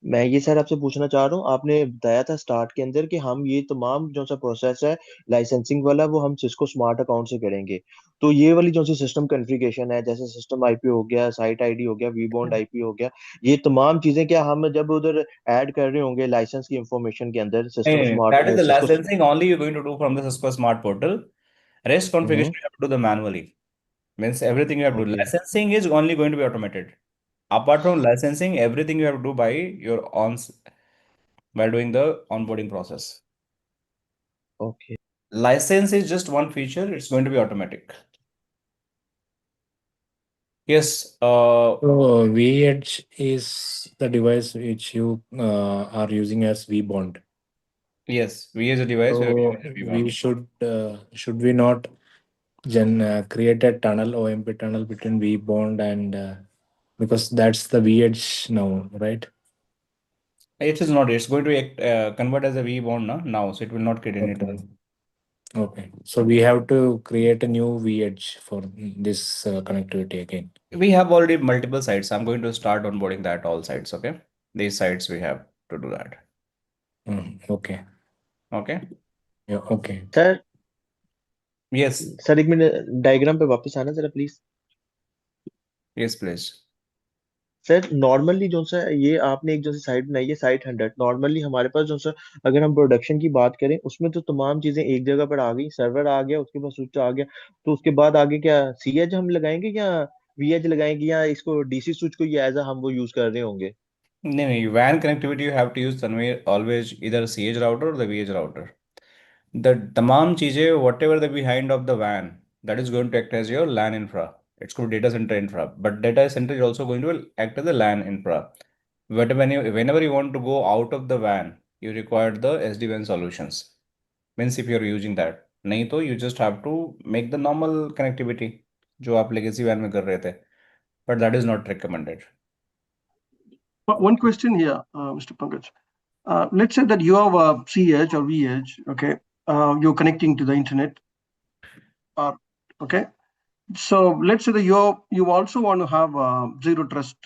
मैं ये सर आपसे पूछना चाह रहा हूँ, आपने बताया था स्टार्ट के अंदर कि हम ये तमाम जो सा प्रोसेस है लाइसेंसिंग वाला वो हम सिस्को स्मार्ट अकाउंट से करेंगे। तो ये वाली जो सी सिस्टम कॉन्फ़िगरेशन है जैसे सिस्टम आईपी हो गया, साइट आईडी हो गया, वीबॉन्ड आईपी हो गया, ये तमाम चीजें क्या हम जब उधर ऐड कर रहे होंगे लाइसेंस की इंफॉर्मेशन के अंदर system That smart is the Cisco. licensing only you're going to do from the Cisco Smart Portal. Rest configuration you have to do the manually. Means everything you have to do. Okay Licensing is only going to be automated. Apart from licensing, everything you have to do by your own by doing the onboarding process. Okay License is just one feature, it's going to be automatic. Yes, So VEdge is the device which you are using as vBond. yes, we as a device, we are So using we VBond. should we not create a tunnel, OMP tunnel between vBond and because that's the VEdge now, right? It is not, it's going to convert as a VBond now, so it will not create any Okay. tunnel. Okay. So we have to create a new VEdge for this connectivity again. We have already multiple sites. I'm going to start onboarding that all sites, okay? These sites we have to do that. Okay. Okay? Yeah. Okay. Sir Yes, sir एक minute diagram पे वापस आना जरा please. yes, please. Sir normally जो सा ये आपने एक जो सी साइट बनाई है साइट 100, नॉर्मली हमारे पास जो सा अगर हम प्रोडक्शन की बात करें उसमें तो तमाम चीजें एक जगह पर आ गई, सर्वर आ गया, उसके बाद स्विच आ गया, तो उसके बाद आगे क्या सी एच हम लगाएंगे या वी एच लगाएंगे या इसको डीसी स्विच को ये एज हम वो यूज कर रहे होंगे? No, WAN connectivity you have to use Tanvir always either CH router or the VH router. The tamam cheeze, whatever the behind of the WAN, that is going to act as your LAN infra. It's called data center infra, but data center is also going to act as the LAN infra. But whenever you want to go out of the WAN, you require the SD-WAN solutions. Means if you're using that, नहीं तो you just have to make the normal connectivity जो आप legacy WAN में कर रहे थे, but that is not recommended. But one question here, Mr. Pankaj. Let's say that you have a CH or VH, okay? You're connecting to the internet, okay? So let's say that you also want to have zero trust,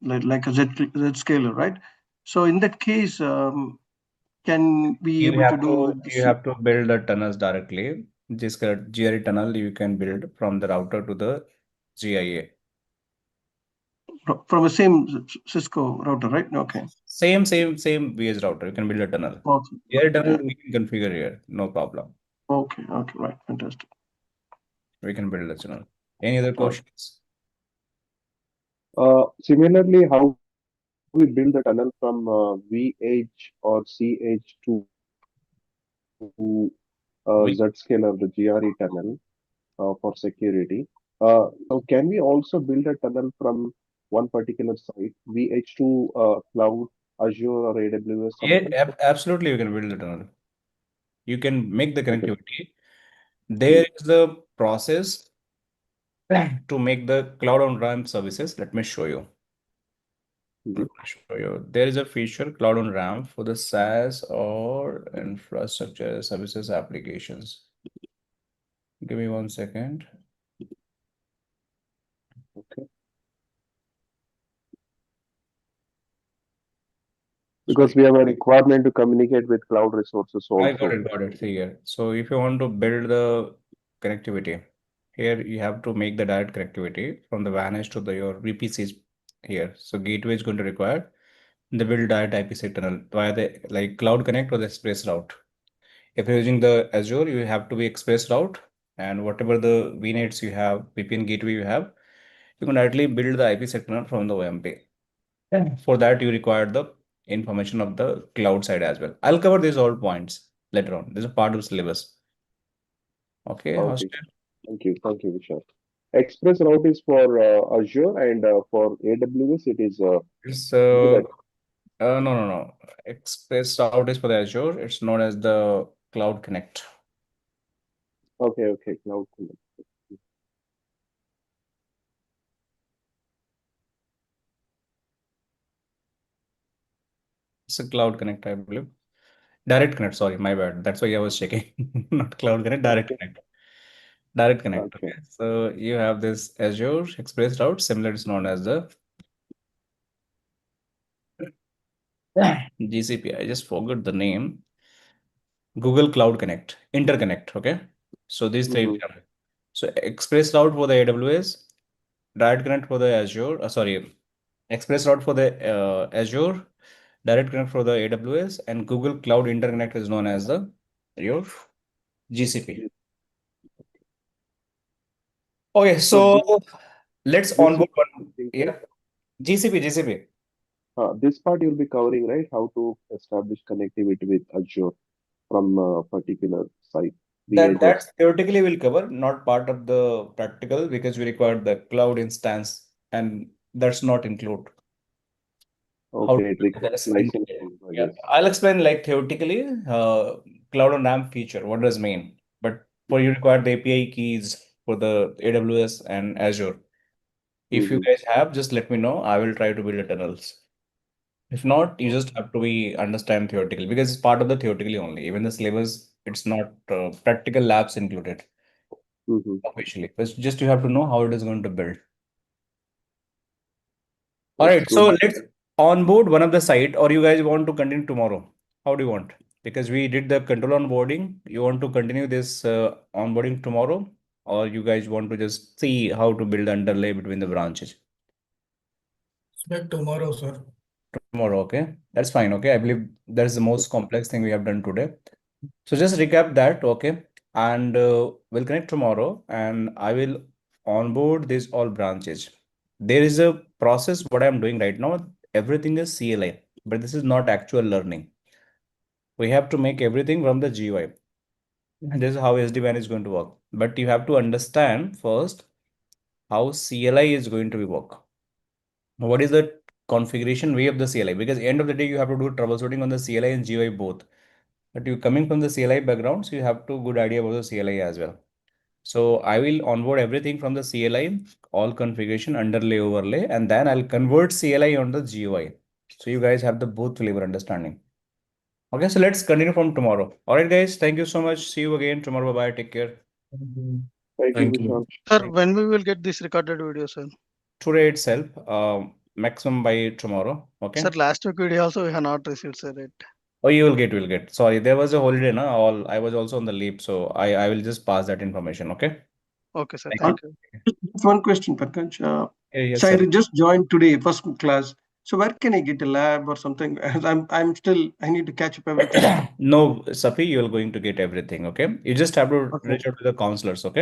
like a Zscaler, right? So in that case, can we You able to have do to you have to build the tunnels directly. This GRE tunnel you can build from the router to the ZIA. from the same Cisco router, right? Okay. Same VH router. You can build a tunnel. Okay. GRE tunnel we can configure here. No problem. Okay. Okay. Right. Fantastic. We can build a tunnel. Any other questions? Similarly, how we build the tunnel from VH or CH to Zscaler, the GRE tunnel for security. So can we also build a tunnel from one particular site, VH to cloud, Azure or AWS? Yeah, absolutely. You can build the tunnel. You can make the Okay. connectivity. There is the process to make the cloud on ramp services. Let me show you. There is a feature cloud on ramp for the SaaS or infrastructure services applications. Give me 1 second. Okay. Because we have a requirement to communicate with cloud resources also. I got it. See here. So if you want to build the connectivity, here you have to make the direct connectivity from the WAN edge to your VPCs here. So gateway is going to require the build direct IPsec tunnel via the like Cloud Connect or the Express route. If you're using the Azure, you have to be Express route, and whatever the VNets you have, VPN gateway you have, you can directly build the IPsec tunnel from the OMP. For that, you require the information of the cloud side as well. I'll cover these all points. later on. This is part of syllabus. Okay, Okay. Hostel. Thank you, Vishal. Express route is for Azure, and for AWS it is It's VNet. no. Express route is for the Azure. It's known as the Cloud Connect. Okay, Cloud Connect. It's a Cloud Connect, I believe. Direct Connect, sorry, my bad. That's why I was checking. Not Cloud Connect, Direct Connect. Direct Connect. Okay. Okay. So you have this Azure Express route, similar it's known as the GCP. I just forgot the name. Google Cloud Connect, Interconnect. Okay. So these three. Mhm. So Express route for the AWS, Direct Connect for the Azure. Express route for the Azure, Direct Connect for the AWS, and Google Cloud Interconnect is known as your GCP. Okay, so let's this onboard is one. something, Yeah, GCP. this part you'll be covering, right? How to establish connectivity with Azure from a particular site, That's theoretically will cover, not part of the practical because we require the cloud instance, and that's not include. How Okay, it to requires that's licensing, I Yeah, guess. I'll explain like theoretically, cloud on ramp feature. What does mean? But for you require the API keys for the AWS and Azure. If you Mhm. guys have, just let me know. I will try to build the tunnels. If not, you just have to be understand theoretically because it's part of the theoretically only. Even the syllabus, it's not practical labs included Mhm. officially. It's just you have to know how it is going to build. All That's right, so good. let's onboard one of the site, or you guys want to continue tomorrow? How do you want? Because we did the control onboarding. You want to continue this onboarding tomorrow, or you guys want to just see how to build underlay between the branches? Expect tomorrow, sir. Tomorrow, okay? That's fine, okay? I believe that is the most complex thing we have done today. So just recap that, okay? And we'll connect tomorrow, and I will onboard these all branches. There is a process, what I'm doing right now, everything is CLI, but this is not actual learning. We have to make everything from the GUI. And this is how SD-WAN is going to work. But you have to understand first how CLI is going to be work. What is the configuration way of the CLI? Because at the end of the day, you have to do troubleshooting on the CLI and GUI both. But you coming from the CLI background, so you have to good idea about the CLI as well. So I will onboard everything from the CLI, all configuration, underlay, overlay, and then I'll convert CLI on the GUI. So you guys have the both flavor understanding. Okay, so let's continue from tomorrow. All right, guys. Thank you so much. See you again tomorrow. Bye bye. Take care. Thank you, Thank you. Vishal. Sir, when we will get this recorded video, sir? Today itself, maximum by tomorrow. Okay. Sir, last week video also we have not received, sir. It. Oh, you will get. Sorry, there was a holiday, na? I was also on the leave, so I will just pass that information. Okay. Okay, sir. Thank Thank you. you. Just one question, Pankaj. Yes, So I sir. just joined today, first class. So where can I get a lab or something? As I'm still, I need to catch up everything. No, Safi, you're going to get everything. Okay. You just have to Okay. reach out to the counselors. Okay.